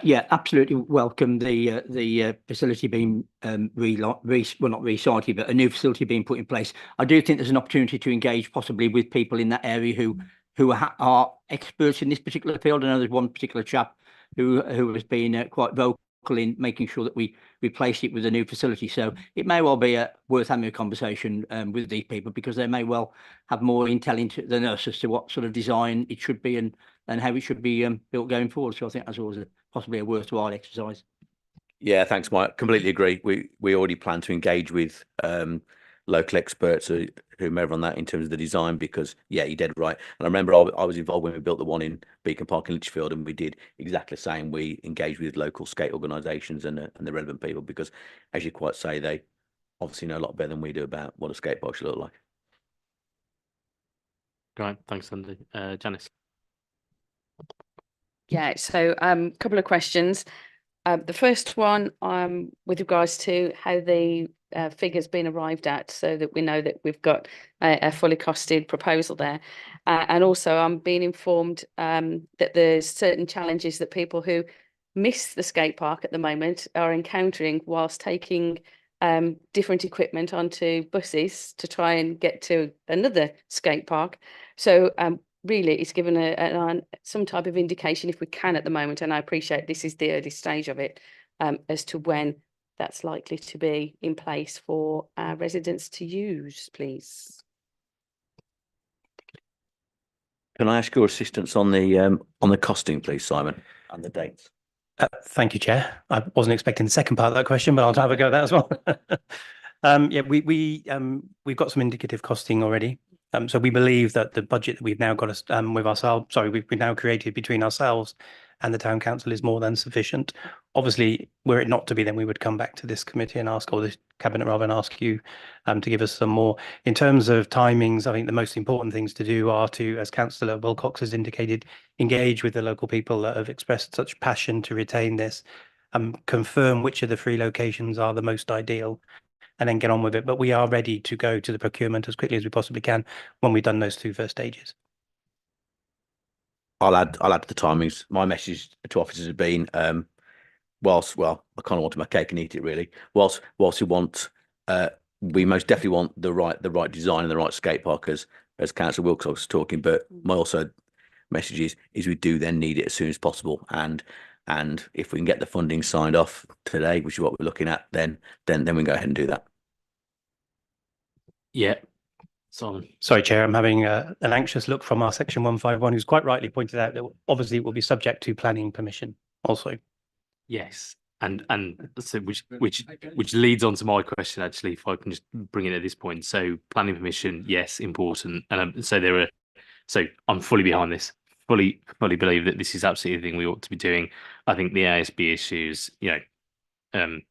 S8: Yeah, absolutely welcome the facility being well, not restarted, but a new facility being put in place. I do think there's an opportunity to engage possibly with people in that area who are experts in this particular field. I know there's one particular chap who has been quite vocal in making sure that we replace it with a new facility. So it may well be worth having a conversation with these people, because they may well have more intel than us as to what sort of design it should be and how it should be built going forward. So I think that's always possibly a worthwhile exercise.
S7: Yeah, thanks, Mike. Completely agree. We already plan to engage with local experts or whomever on that in terms of the design, because yeah, you're dead right. And I remember I was involved when we built the one in Beacon Park in Lichfield, and we did exactly the same. We engaged with local skate organisations and the relevant people, because as you quite say, they obviously know a lot better than we do about what a skate park should look like.
S1: Great, thanks, Andy. Janice?
S2: Yeah, so a couple of questions. The first one, with regards to how the figure's been arrived at, so that we know that we've got a fully costed proposal there. And also I'm being informed that there's certain challenges that people who miss the skate park at the moment are encountering whilst taking different equipment onto buses to try and get to another skate park. So really it's given some type of indication, if we can at the moment, and I appreciate this is the early stage of it, as to when that's likely to be in place for residents to use, please.
S7: Can I ask your assistance on the costing, please, Simon, and the dates?
S3: Thank you, Chair. I wasn't expecting the second part of that question, but I'll have a go at that as well. Yeah, we've got some indicative costing already. So we believe that the budget that we've now got with ourselves, we've now created between ourselves and the town council is more than sufficient. Obviously, were it not to be, then we would come back to this committee and ask, or this cabinet rather, and ask you to give us some more. In terms of timings, I think the most important things to do are to, as Councillor Wilcox has indicated, engage with the local people that have expressed such passion to retain this, confirm which of the 3 locations are the most ideal, and then get on with it. But we are ready to go to the procurement as quickly as we possibly can when we've done those 2 first stages.
S7: I'll add to the timings. My message to officers has been, whilst, well, I kind of want to my cake and eat it really. Whilst we want, we most definitely want the right design and the right skate park, as Councillor Wilcox was talking. But my also message is we do then need it as soon as possible. And if we can get the funding signed off today, which is what we're looking at, then we can go ahead and do that.
S1: Yeah. Simon?
S3: Sorry, Chair, I'm having an anxious look from our section 151, who's quite rightly pointed out that obviously it will be subject to planning permission also.
S1: Yes, and so which leads on to my question, actually, if I can just bring it at this point. So planning permission, yes, important, and so I'm fully behind this. Fully believe that this is absolutely the thing we ought to be doing. I think the ASB issues,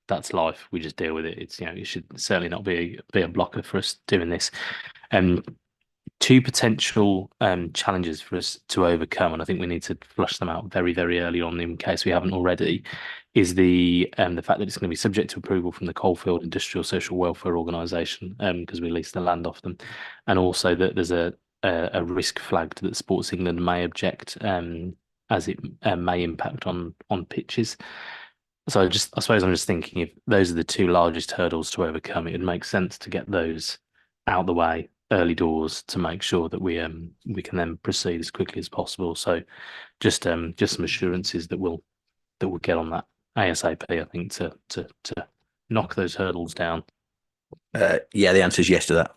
S1: that's life. We just deal with it. It's it should certainly not be a blocker for us doing this. 2 potential challenges for us to overcome, and I think we need to flush them out very, very early on in case we haven't already, is the fact that it's going to be subject to approval from the Coalfield Industrial Social Welfare Organisation, because we lease the land off them, and also that there's a risk flagged that Sports England may object, as it may impact on pitches. So I suppose I'm just thinking, if those are the 2 largest hurdles to overcome, it would make sense to get those out the way early doors to make sure that we can then proceed as quickly as possible. So just some assurances that we'll get on that ASAP, I think, to knock those hurdles down.
S7: Yeah, the answer is yes to that.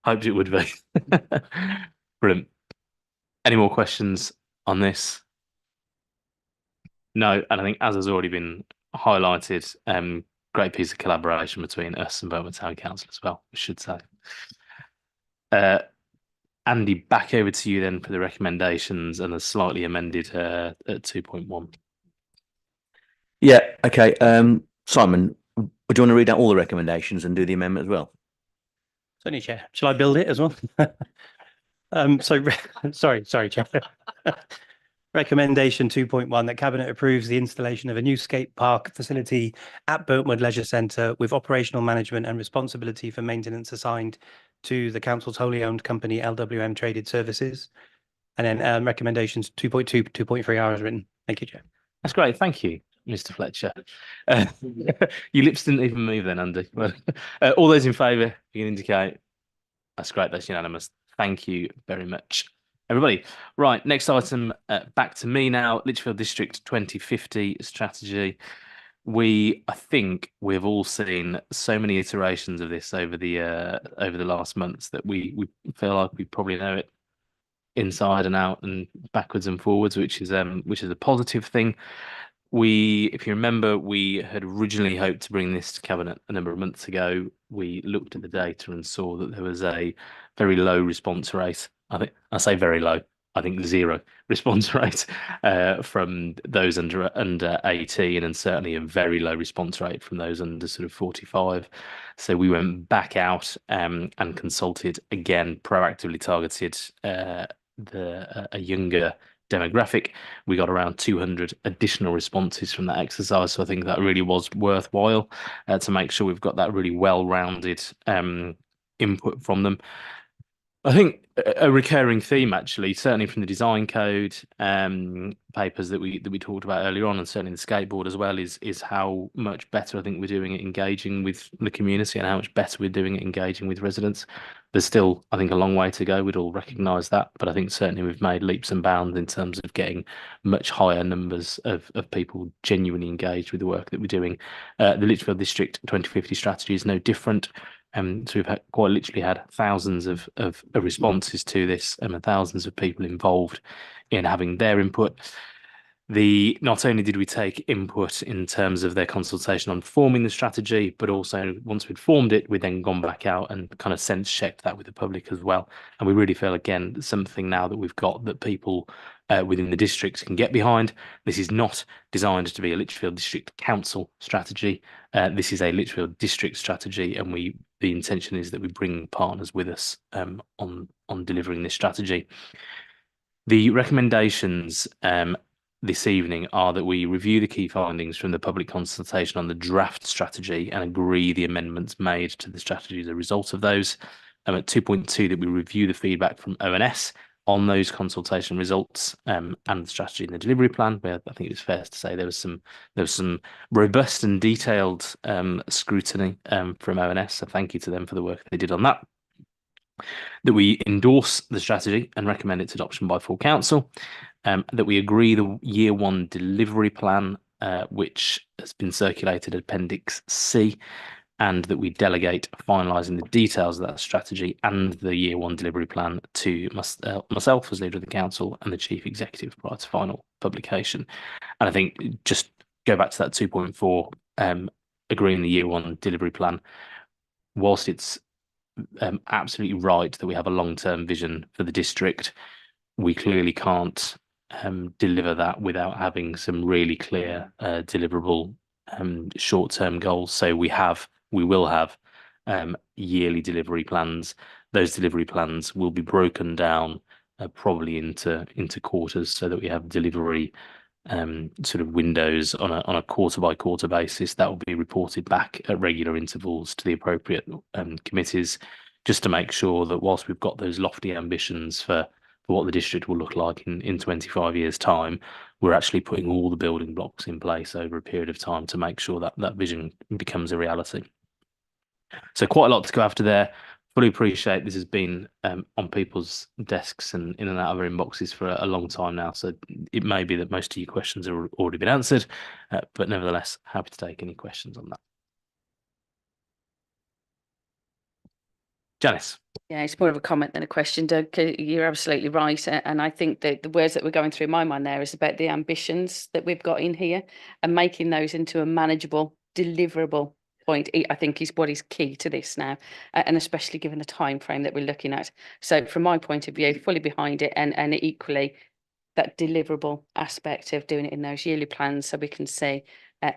S1: Hoped it would be. Brilliant. Any more questions on this? No, and I think, as has already been highlighted, great piece of collaboration between us and Birmingham Town Council as well, we should say. Andy, back over to you then for the recommendations and the slightly amended at 2.1.
S7: Yeah, okay. Simon, do you want to read out all the recommendations and do the amendment as well?
S3: Certainly, Chair. Shall I build it as well? Sorry, Chair. Recommendation 2.1, that Cabinet approves the installation of a new skate park facility at Birkwood Leisure Centre with operational management and responsibility for maintenance assigned to the Council's wholly owned company LWM Traded Services. And then recommendations 2.2, 2.3 hours written. Thank you, Chair.
S1: That's great. Thank you, Mr. Fletcher. Your lips didn't even move then, Andy. All those in favour, you can indicate. That's great. That's unanimous. Thank you very much, everybody. Right, next item, back to me now. Lichfield District 2050 strategy. I think we've all seen so many iterations of this over the last months that we feel like we probably know it inside and out and backwards and forwards, which is a positive thing. If you remember, we had originally hoped to bring this to Cabinet a number of months ago. We looked at the data and saw that there was a very low response rate. I say very low. I think 0 response rate from those under 18, and certainly a very low response rate from those under sort of 45. So we went back out and consulted again, proactively targeted a younger demographic. We got around 200 additional responses from that exercise, so I think that really was worthwhile to make sure we've got that really well-rounded input from them. I think a recurring theme, actually, certainly from the design code papers that we talked about earlier on, and certainly the skateboard as well, is how much better I think we're doing at engaging with the community and how much better we're doing at engaging with residents. There's still, I think, a long way to go. We'd all recognise that, but I think certainly we've made leaps and bounds in terms of getting much higher numbers of people genuinely engaged with the work that we're doing. The Lichfield District 2050 strategy is no different. So we've quite literally had thousands of responses to this and thousands of people involved in having their input. Not only did we take input in terms of their consultation on forming the strategy, but also once we'd formed it, we'd then gone back out and kind of sense checked that with the public as well. And we really feel, again, something now that we've got that people within the districts can get behind. This is not designed to be a Lichfield District Council strategy. This is a Lichfield District strategy, and the intention is that we bring partners with us on delivering this strategy. The recommendations this evening are that we review the key findings from the public consultation on the draft strategy and agree the amendments made to the strategy as a result of those. At 2.2, that we review the feedback from ONS on those consultation results and the strategy and the delivery plan, where I think it's fair to say there was some robust and detailed scrutiny from ONS. So thank you to them for the work they did on that. That we endorse the strategy and recommend its adoption by full council. That we agree the year 1 delivery plan, which has been circulated Appendix C, and that we delegate finalising the details of that strategy and the year 1 delivery plan to myself as leader of the council and the chief executive prior to final publication. And I think just go back to that 2.4, agreeing the year 1 delivery plan, whilst it's absolutely right that we have a long-term vision for the district, we clearly can't deliver that without having some really clear deliverable short-term goals. So we will have yearly delivery plans. Those delivery plans will be broken down probably into quarters, so that we have delivery sort of windows on a quarter by quarter basis that will be reported back at regular intervals to the appropriate committees, just to make sure that whilst we've got those lofty ambitions for what the district will look like in 25 years' time, we're actually putting all the building blocks in place over a period of time to make sure that that vision becomes a reality. So quite a lot to go after there. Fully appreciate this has been on people's desks and in and out of their inboxes for a long time now. So it may be that most of your questions have already been answered, but nevertheless, happy to take any questions on that. Janice.
S2: Yeah, it's more of a comment than a question, Doug. You're absolutely right. And I think that the words that were going through my mind there is about the ambitions that we've got in here and making those into a manageable, deliverable point, I think, is what is key to this now, and especially given the time frame that we're looking at. So from my point of view, fully behind it, and equally that deliverable aspect of doing it in those yearly plans so we can see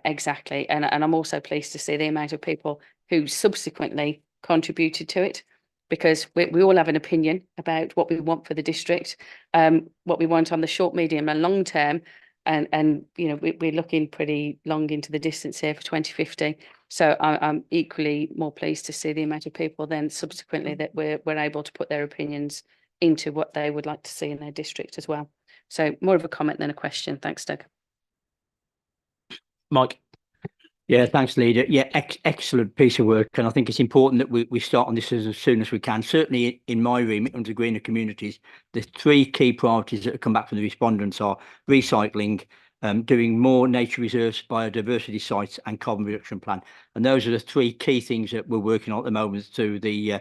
S2: exactly. And I'm also pleased to see the amount of people who subsequently contributed to it, because we all have an opinion about what we want for the district, what we want on the short, medium and long term. And you know, we're looking pretty long into the distance here for 2050. So I'm equally more pleased to see the amount of people then subsequently that we're able to put their opinions into what they would like to see in their district as well. So more of a comment than a question. Thanks, Doug.
S1: Mike.
S8: Yeah, thanks, Leader. Yeah, excellent piece of work. And I think it's important that we start on this as soon as we can. Certainly in my remit under greener communities, the 3 key priorities that have come back from the respondents are recycling, doing more nature reserves, biodiversity sites and carbon reduction plan. And those are the 3 key things that we're working on at the moment to the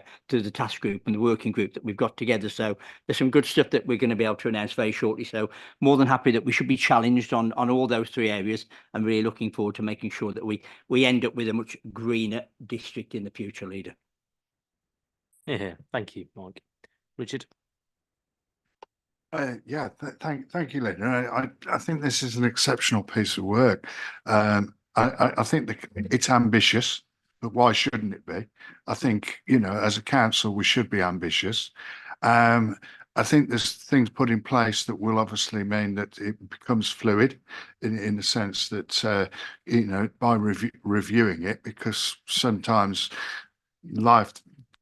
S8: task group and the working group that we've got together. So there's some good stuff that we're going to be able to announce very shortly. So more than happy that we should be challenged on all those 3 areas, and really looking forward to making sure that we end up with a much greener district in the future, Leader.
S1: Yeah, thank you, Mike. Richard.
S4: Yeah, thank you, Leader. I think this is an exceptional piece of work. I think it's ambitious, but why shouldn't it be? I think, you know, as a council, we should be ambitious. I think there's things put in place that will obviously mean that it becomes fluid in the sense that, you know, by reviewing it, because sometimes life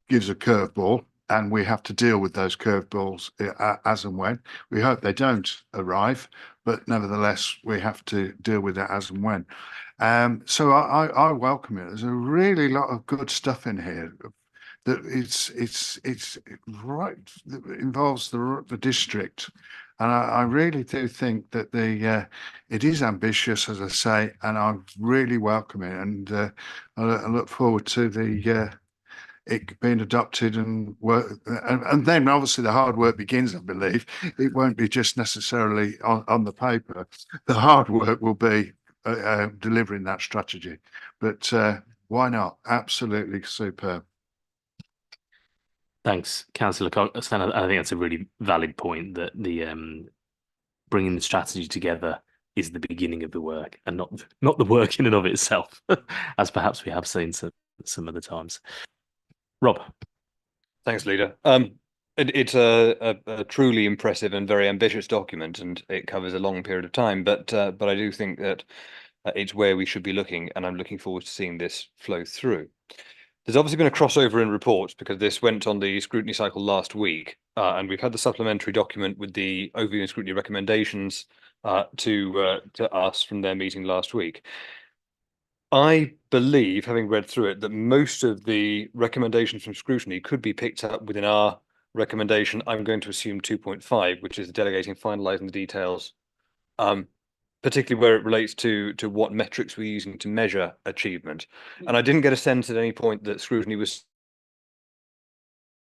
S4: gives a curveball, and we have to deal with those curveballs as and when. We hope they don't arrive, but nevertheless, we have to deal with it as and when. So I welcome it. There's a really lot of good stuff in here that it's right, that involves the district. And I really do think that it is ambitious, as I say, and I really welcome it. And I look forward to it being adopted and work, and then obviously the hard work begins. I believe it won't be just necessarily on the paper. The hard work will be delivering that strategy. But why not? Absolutely superb.
S1: Thanks, Councillor Coxon. I think that's a really valid point, that the bringing the strategy together is the beginning of the work, and not the work in and of itself, as perhaps we have seen some of the times. Rob.
S6: Thanks, Leader. It's a truly impressive and very ambitious document, and it covers a long period of time. But I do think that it's where we should be looking, and I'm looking forward to seeing this flow through. There's obviously been a crossover in reports because this went on the scrutiny cycle last week, and we've had the supplementary document with the overview and scrutiny recommendations to us from their meeting last week. I believe, having read through it, that most of the recommendations from scrutiny could be picked up within our recommendation. I'm going to assume 2.5, which is delegating, finalising the details, particularly where it relates to what metrics we're using to measure achievement. And I didn't get a sense at any point that scrutiny was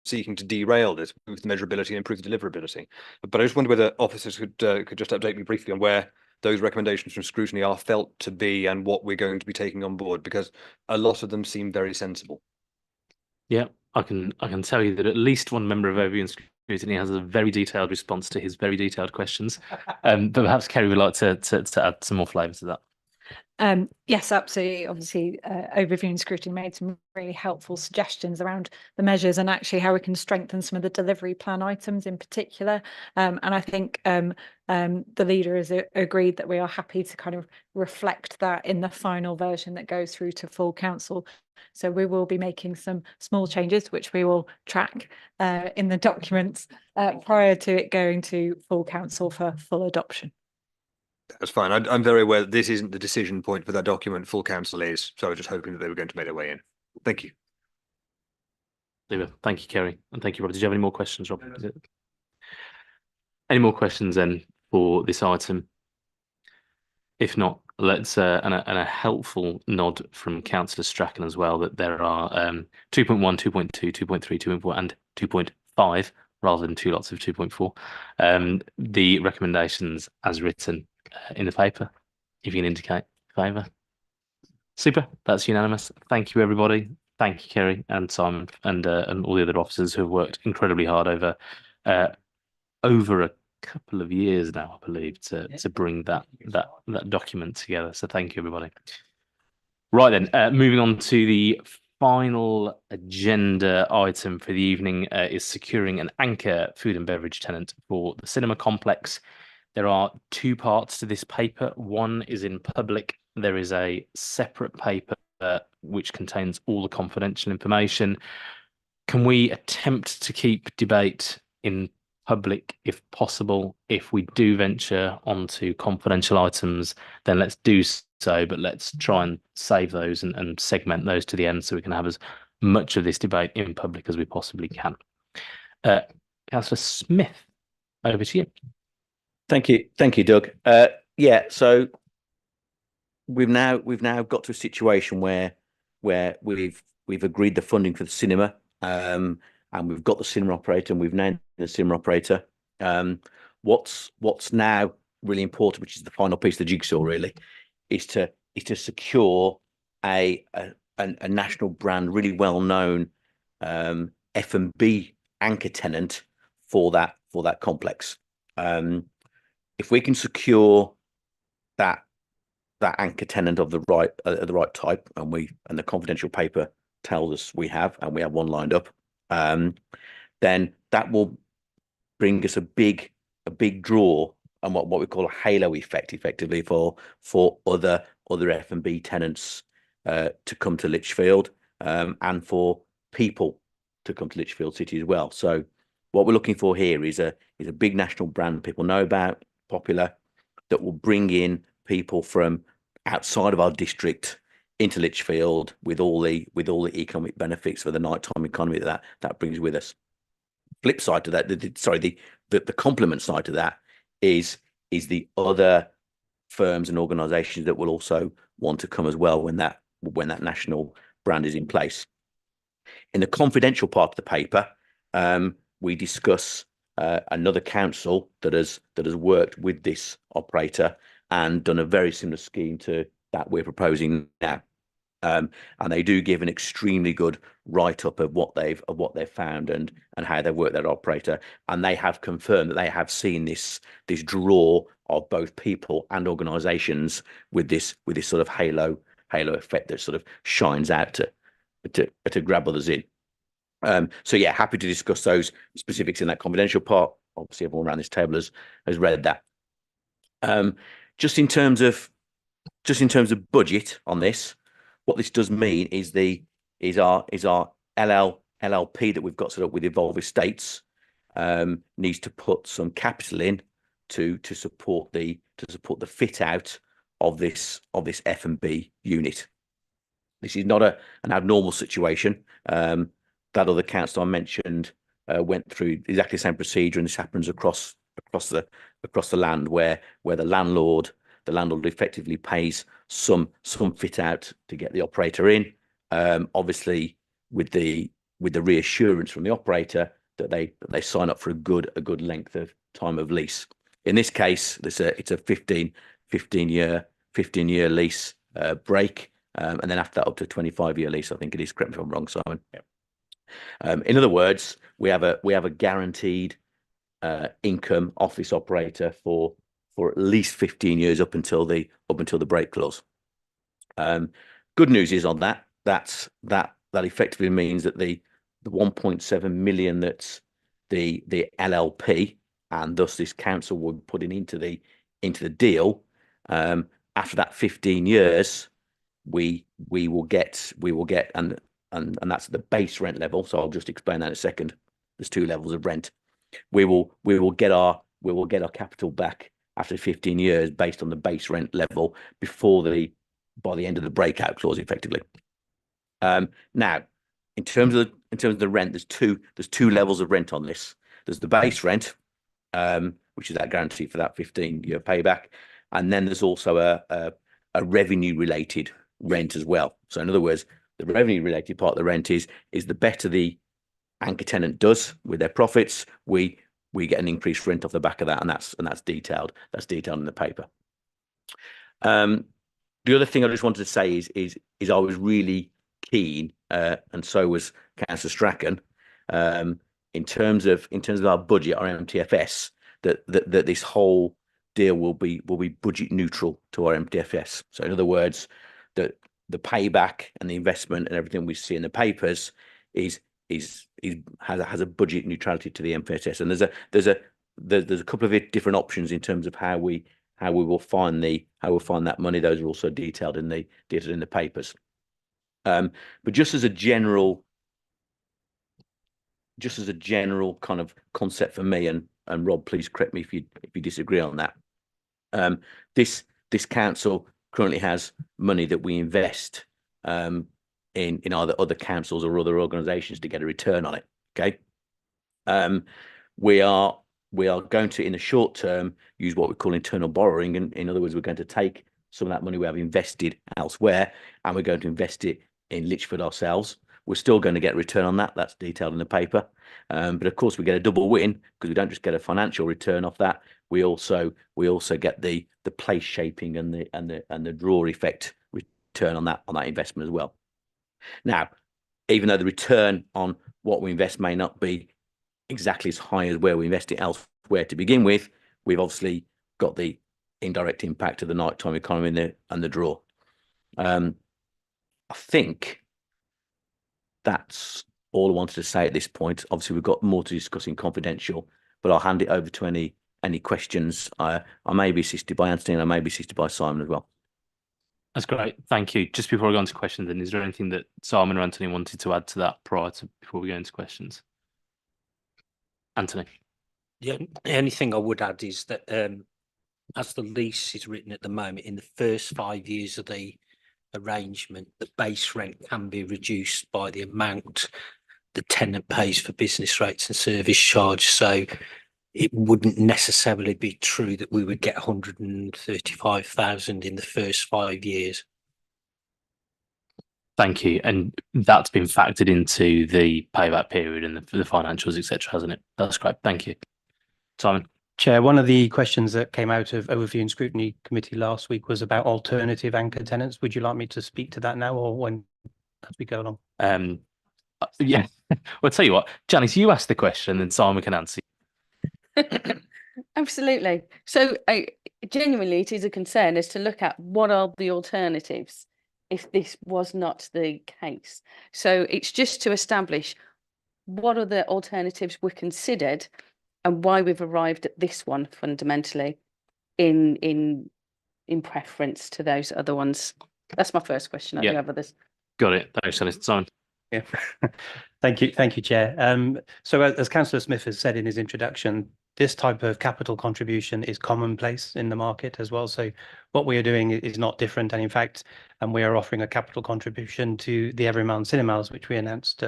S6: seeking to derail this, improve the measurability and improve the deliverability. But I just wonder whether officers could just update me briefly on where those recommendations from scrutiny are felt to be and what we're going to be taking on board, because a lot of them seem very sensible.
S1: Yeah, I can tell you that at least one member of overview and scrutiny has a very detailed response to his very detailed questions. But perhaps Kerry would like to add some more flavour to that.
S5: Yes, absolutely. Obviously, overview and scrutiny made some really helpful suggestions around the measures and actually how we can strengthen some of the delivery plan items in particular. And I think the leader has agreed that we are happy to kind of reflect that in the final version that goes through to full council. So we will be making some small changes, which we will track in the documents prior to it going to full council for full adoption.
S6: That's fine. I'm very aware that this isn't the decision point for that document. Full council is. So I was just hoping that they were going to make their way in. Thank you.
S1: Thank you, Kerry. And thank you, Rob. Did you have any more questions, Rob? Any more questions then for this item? If not, let's and a helpful nod from Councillor Strachan as well, that there are 2.1, 2.2, 2.3, 2.4 and 2.5 rather than 2 lots of 2.4. The recommendations as written in the paper, if you can indicate favour. Super, that's unanimous. Thank you, everybody. Thank you, Kerry and Simon and all the other officers who have worked incredibly hard over a couple of years now, I believe, to bring that document together. So thank you, everybody. Right then, moving on to the final agenda item for the evening is securing an anchor food and beverage tenant for the cinema complex. There are 2 parts to this paper. One is in public. There is a separate paper which contains all the confidential information. Can we attempt to keep debate in public if possible. If we do venture onto confidential items, then let's do so, but let's try and save those and segment those to the end so we can have as much of this debate in public as we possibly can. Councillor Smith, over to you.
S7: Thank you, Doug. Yeah, so we've now got to a situation where we've agreed the funding for the cinema, and we've got the cinema operator, and we've named the cinema operator. What's now really important, which is the final piece of the jigsaw, really, is to secure a national brand, really well known F&B anchor tenant for that complex. If we can secure that anchor tenant of the right type, and the confidential paper tells us we have one lined up, then that will bring us a big draw and what we call a halo effect, effectively for other F&B tenants to come to Lichfield, and for people to come to Lichfield City as well. So what we're looking for here is a big national brand people know about, popular, that will bring in people from outside of our district into Lichfield with all the economic benefits for the nighttime economy that brings with us. Flip side to that, the complement side to that is the other firms and organisations that will also want to come as well when that national brand is in place. In the confidential part of the paper, we discuss another council that has worked with this operator and done a very similar scheme to that we're proposing now. And they do give an extremely good write-up of what they've found and how they've worked that operator, and they have confirmed that they have seen this draw of both people and organisations with this sort of halo effect that sort of shines out to grab others in. So yeah, happy to discuss those specifics in that confidential part. Obviously, everyone around this table has read that. Just in terms of budget on this, what this does mean is our LLP that we've got set up with Evolve Estates needs to put some capital in to support the fit out of this F&B unit. This is not an abnormal situation. That other council I mentioned went through exactly the same procedure, and this happens across the land where the landlord effectively pays some fit out to get the operator in, obviously with the reassurance from the operator that they sign up for a good length of time of lease. In this case, it's a 15 year lease break, and then after that up to a 25-year lease. I think it is. Correct me if I'm wrong, Simon. Yeah. In other words, we have a guaranteed income office operator for at least 15 years up until the break clause. Good news is on that effectively means that the 1.7 million that's the LLP and thus this council will be putting into the deal, after that 15 years we will get and that's the base rent level. So I'll just explain that in a second. There's two levels of rent. We will get our capital back after 15 years based on the base rent level by the end of the breakout clause, effectively. Now, in terms of the rent, there's two levels of rent on this. There's the base rent, which is that guarantee for that 15-year payback, and then there's also a revenue related rent as well. So in other words, the revenue related part of the rent is the better the anchor tenant does with their profits, we get an increased rent off the back of that, and that's detailed. That's detailed in the paper. The other thing I just wanted to say is I was really keen, and so was Councillor Strachan, in terms of our budget, our MTFS, that this whole deal will be budget neutral to our MTFS. So in other words, that the payback and the investment and everything we see in the papers has a budget neutrality to the MTFS. And there's a couple of different options in terms of how we will find that money. Those are also detailed in the papers. But just as a general just as a general kind of concept for me, and Rob, please correct me if you disagree on that. This council currently has money that we invest in either other councils or other organisations to get a return on it. Okay. We are going to, in the short term, use what we call internal borrowing, and in other words, we're going to take some of that money we have invested elsewhere, and we're going to invest it in Lichfield ourselves. We're still going to get a return on that. That's detailed in the paper. But of course, we get a double win because we don't just get a financial return off that. We also get the place shaping and the draw effect return on that investment as well. Now, even though the return on what we invest may not be exactly as high as where we invest it elsewhere to begin with, we've obviously got the indirect impact of the nighttime economy and the draw. I think that's all I wanted to say at this point. Obviously, we've got more to discuss in confidential, but I'll hand it over to any questions. I may be assisted by Anthony, and I may be assisted by Simon as well.
S1: That's great. Thank you. Just before I go on to questions, then, is there anything that Simon or Anthony wanted to add to that before we go into questions? Anthony.
S10: Yeah, the only thing I would add is that as the lease is written at the moment, in the first 5 years of the arrangement, the base rent can be reduced by the amount the tenant pays for business rates and service charge. So it wouldn't necessarily be true that we would get 135,000 in the first 5 years.
S1: Thank you. And that's been factored into the payback period and the financials, etc., hasn't it? That's great. Thank you. Simon.
S3: Chair, one of the questions that came out of Overview and Scrutiny Committee last week was about alternative anchor tenants. Would you like me to speak to that now, or when as we go along?
S1: Yeah. Well, I'll tell you what, Janice, you ask the question and then Simon can answer.
S2: Absolutely. So genuinely, it is a concern as to look at what are the alternatives if this was not the case. So it's just to establish what are the alternatives were considered and why we've arrived at this one fundamentally in preference to those other ones. That's my first question. I do have others.
S1: Got it. Thanks, Janice. Simon.
S3: Yeah. Thank you, Chair. So as Councillor Smith has said in his introduction, this type of capital contribution is commonplace in the market as well. So what we are doing is not different, and in fact, we are offering a capital contribution to the Everyman Cinemas, which we announced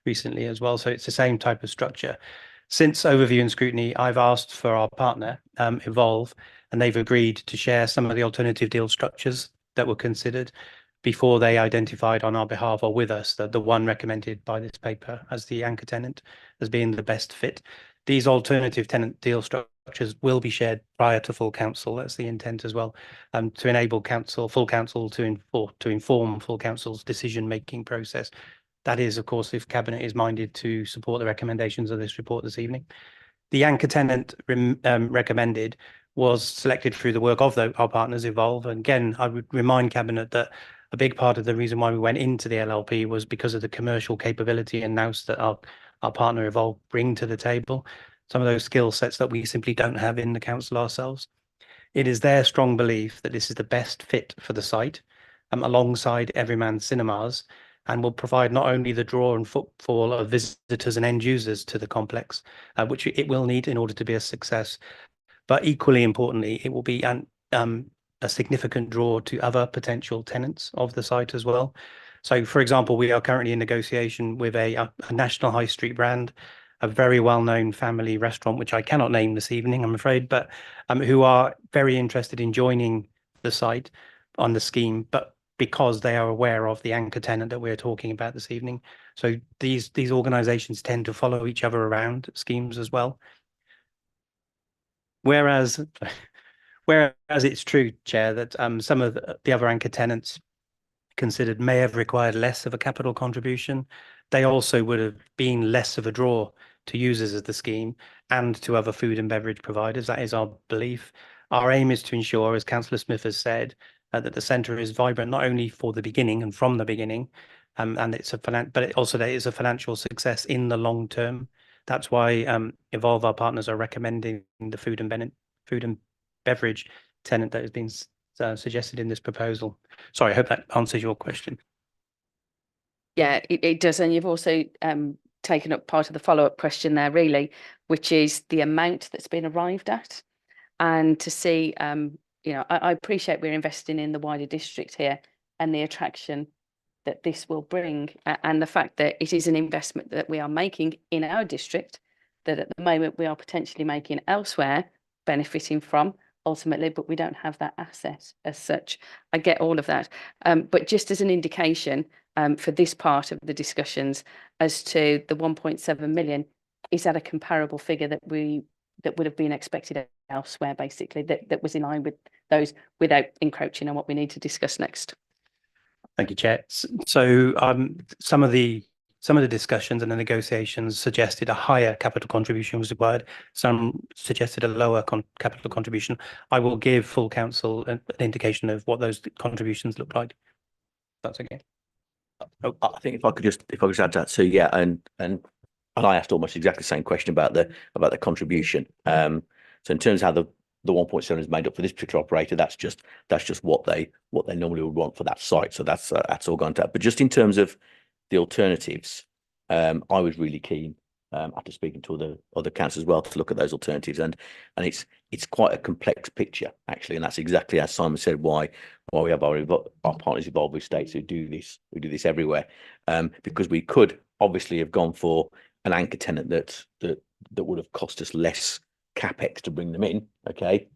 S3: recently as well. So it's the same type of structure. Since Overview and Scrutiny, I've asked for our partner, Evolve, and they've agreed to share some of the alternative deal structures that were considered before they identified on our behalf or with us that the one recommended by this paper as the anchor tenant as being the best fit. These alternative tenant deal structures will be shared prior to full council. That's the intent as well, to enable full council to inform full council's decision-making process. That is, of course, if Cabinet is minded to support the recommendations of this report this evening. The anchor tenant recommended was selected through the work of our partners, Evolve. And again, I would remind Cabinet that a big part of the reason why we went into the LLP was because of the commercial capability and nous that our partner Evolve bring to the table. Some of those skill sets that we simply don't have in the council ourselves. It is their strong belief that this is the best fit for the site, alongside Everyman Cinemas, and will provide not only the draw and footfall of visitors and end users to the complex, which it will need in order to be a success, but equally importantly, it will be a significant draw to other potential tenants of the site as well. So, for example, we are currently in negotiation with a national high street brand, a very well-known family restaurant, which I cannot name this evening, I'm afraid, but who are very interested in joining the site on the scheme, but because they are aware of the anchor tenant that we're talking about this evening. So these organizations tend to follow each other around schemes as well. Whereas it's true, Chair, that some of the other anchor tenants considered may have required less of a capital contribution, they also would have been less of a draw to users of the scheme and to other food and beverage providers. That is our belief. Our aim is to ensure, as Councillor Smith has said, that the centre is vibrant not only for the beginning and from the beginning, and it's but it also is a financial success in the long term. That's why Evolve, our partners, are recommending the food and beverage tenant that has been suggested in this proposal. Sorry, I hope that answers your question.
S2: Yeah, it does. And you've also taken up part of the follow-up question there, really, which is the amount that's been arrived at, and to see, you know, I appreciate we're investing in the wider district here and the attraction that this will bring, and the fact that it is an investment that we are making in our district, that at the moment we are potentially making elsewhere, benefiting from ultimately, but we don't have that asset as such. I get all of that, but just as an indication for this part of the discussions as to the 1.7 million, is that a comparable figure that would have been expected elsewhere, basically, that was in line with those, without encroaching on what we need to discuss next?
S3: Thank you, Chair. So some of the discussions and the negotiations suggested a higher capital contribution was required. Some suggested a lower capital contribution. I will give full council an indication of what those contributions look like. That's okay.
S7: I think if I could just add to that. So yeah, and I asked almost exactly the same question about the contribution. So in terms of how the 1.7 is made up for this particular operator, that's just what they normally would want for that site. So that's all gone to that. But just in terms of the alternatives, I was really keen after speaking to other councils as well to look at those alternatives, and it's quite a complex picture actually, and that's exactly as Simon said why we have our partners involved with states who do this everywhere, because we could obviously have gone for an anchor tenant that would have cost us less capex to bring them in, okay,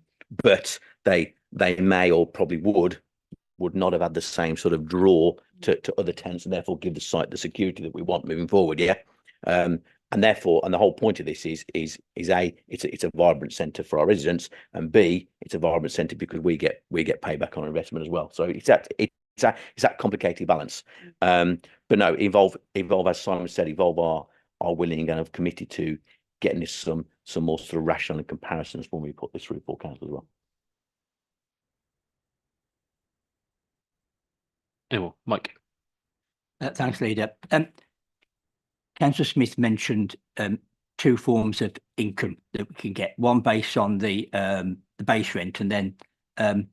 S7: but they may or probably would not have had the same sort of draw to other tenants, and therefore give the site the security that we want moving forward. Yeah, and therefore, and the whole point of this is A, it's a vibrant centre for our residents, and B, it's a vibrant centre because we get payback on investment as well. So it's that complicated balance. But no, Evolve, as Simon said, Evolve are willing and have committed to getting this some more sort of rational comparisons when we put this through for council as well.
S1: Anyway, Mike.
S8: Thanks, Leader. Councillor Smith mentioned two forms of income that we can get. One based on the base rent, and then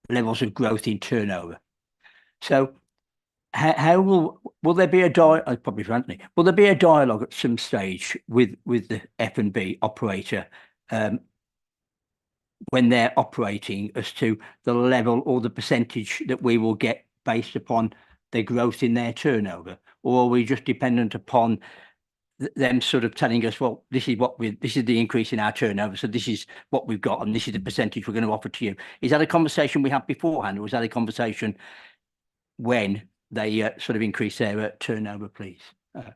S8: levels of growth in turnover. So, how will there be a probably frankly, will there be a dialogue at some stage with the F&B operator when they're operating as to the level or the percentage that we will get based upon the growth in their turnover, or are we just dependent upon them sort of telling us, well, this is the increase in our turnover, so this is what we've got, and this is the percentage we're going to offer to you? Is that a conversation we have beforehand, or is that a conversation when they sort of increase their turnover, please?
S1: Over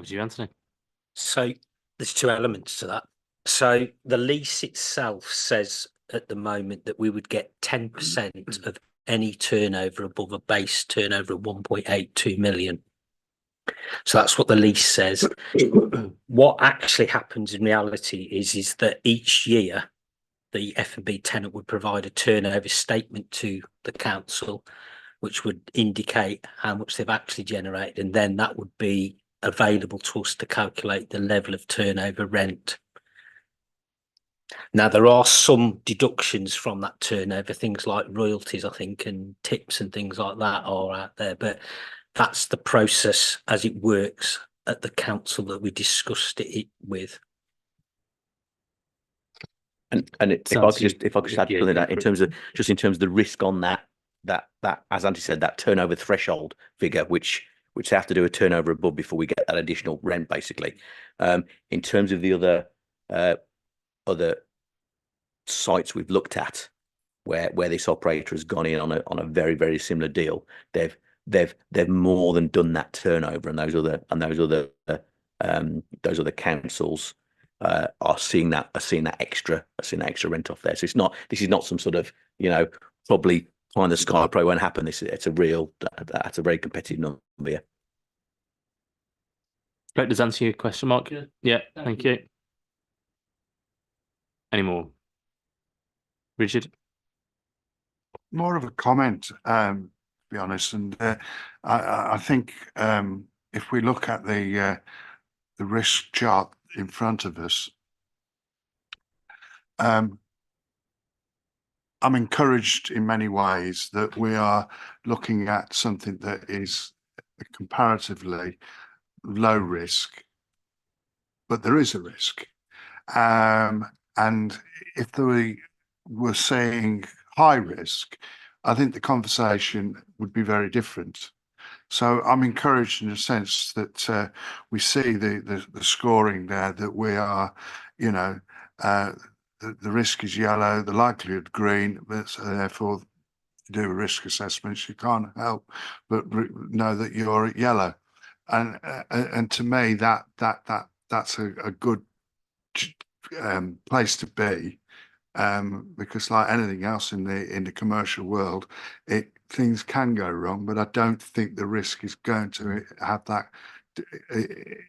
S1: to you, Anthony.
S10: So there's two elements to that. So the lease itself says at the moment that we would get 10% of any turnover above a base turnover of 1.82 million. So that's what the lease says. What actually happens in reality is that each year the F&B tenant would provide a turnover statement to the council, which would indicate how much they've actually generated, and then that would be available to us to calculate the level of turnover rent. Now, there are some deductions from that turnover, things like royalties, I think, and tips and things like that are out there, but that's the process as it works at the council that we discussed it with.
S7: And if I could just add something that in terms of the risk on that as Andy said, that turnover threshold figure, which they have to do a turnover above before we get that additional rent, basically. In terms of the other sites we've looked at where this operator has gone in on a very, very similar deal, they've more than done that turnover, and those other councils are seeing that extra rent off there. So this is not some sort of, probably pie in the sky, probably won't happen. That's a very competitive number. Yeah.
S1: Great. Does that answer your question, Mark? Yeah. Thank you. Any more? Richard?
S4: More of a comment, to be honest, and I think if we look at the risk chart in front of us, I'm encouraged in many ways that we are looking at something that is comparatively low risk, but there is a risk. And if we were saying high risk, I think the conversation would be very different. So I'm encouraged in the sense that we see the scoring there, that we are, you know, the risk is yellow, the likelihood green, but so therefore to do risk assessments, you can't help but know that you're at yellow. And to me, that's a good place to be, because like anything else in the commercial world, things can go wrong, but I don't think the risk is going to have that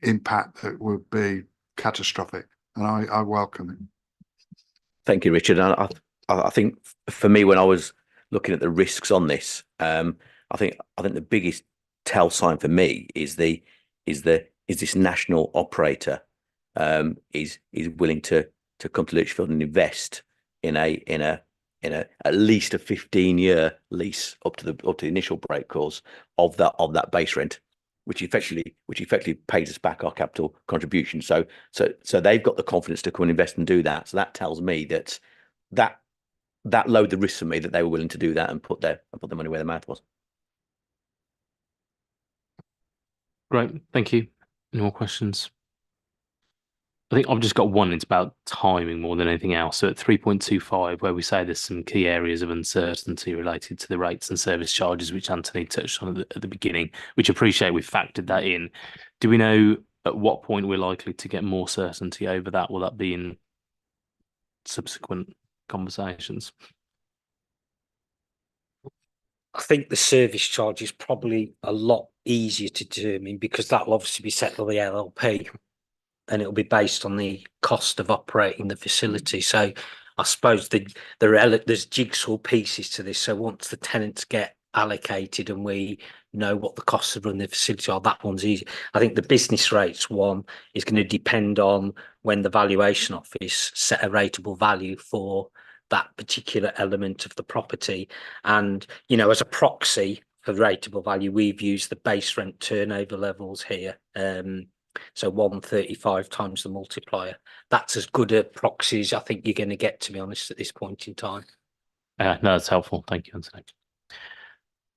S4: impact that would be catastrophic, and I welcome it.
S7: Thank you, Richard. And I think for me, when I was looking at the risks on this, I think the biggest tell sign for me is this national operator is willing to come to Lichfield and invest in a at least a 15-year lease up to the initial break clause of that base rent, which effectively pays us back our capital contribution. So they've got the confidence to come and invest and do that. So that tells me that load the risk for me, that they were willing to do that and put their money where their mouth was.
S1: Great, thank you. Any more questions? I think I've just got one. It's about timing more than anything else. So at 3.25, where we say there's some key areas of uncertainty related to the rates and service charges, which Anthony touched on at the beginning, which I appreciate we've factored that in. Do we know at what point we're likely to get more certainty over that? Will that be in subsequent conversations?
S10: I think the service charge is probably a lot easier to determine, because that will obviously be set by the LLP. And it'll be based on the cost of operating the facility. So I suppose there's jigsaw pieces to this. So once the tenants get allocated and we know what the costs of running the facility are, that one's easy. I think the business rates one is going to depend on when the valuation office set a rateable value for that particular element of the property. And, you know, as a proxy for rateable value, we've used the base rent turnover levels here. So 135 times the multiplier. That's as good a proxy as I think you're going to get, to be honest, at this point in time.
S1: No, that's helpful. Thank you, Anthony.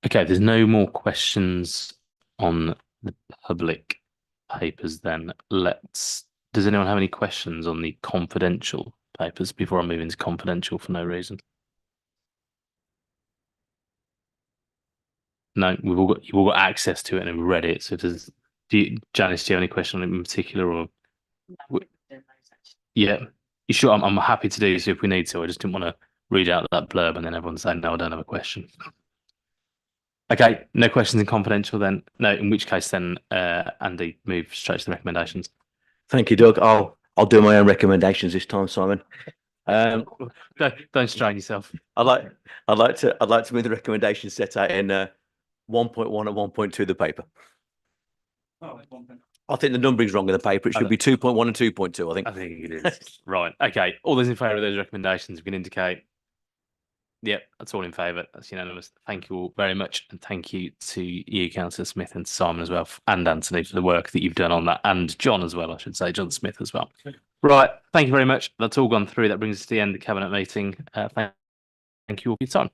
S1: Okay, there's no more questions on the public papers then. Does anyone have any questions on the confidential papers before I move into confidential for no reason? No, you've all got access to it and have read it. So Janice, do you have any question on it in particular, or? Yeah, you sure? I'm happy to do so if we need to. I just didn't want to read out that blurb and then everyone saying, no, I don't have a question. Okay, no questions in confidential then. No, in which case then, Andy, move straight to the recommendations.
S7: Thank you, Doug. I'll do my own recommendations this time, Simon.
S1: Don't strain yourself.
S7: I'd like to move the recommendations set out in 1.1 and 1.2 of the paper. I think the numbering's wrong in the paper. It should be 2.1 and 2.2, I think.
S1: I think it is. Right. Okay. All those in favour of those recommendations, we can indicate. Yep, that's all in favour. That's unanimous. Thank you all very much. And thank you to you, Councillor Smith, and Simon as well, and Anthony, for the work that you've done on that, and John as well, I should say, John Smith as well. Right. Thank you very much. That's all gone through. That brings us to the end of the Cabinet meeting. Thank you all for your time.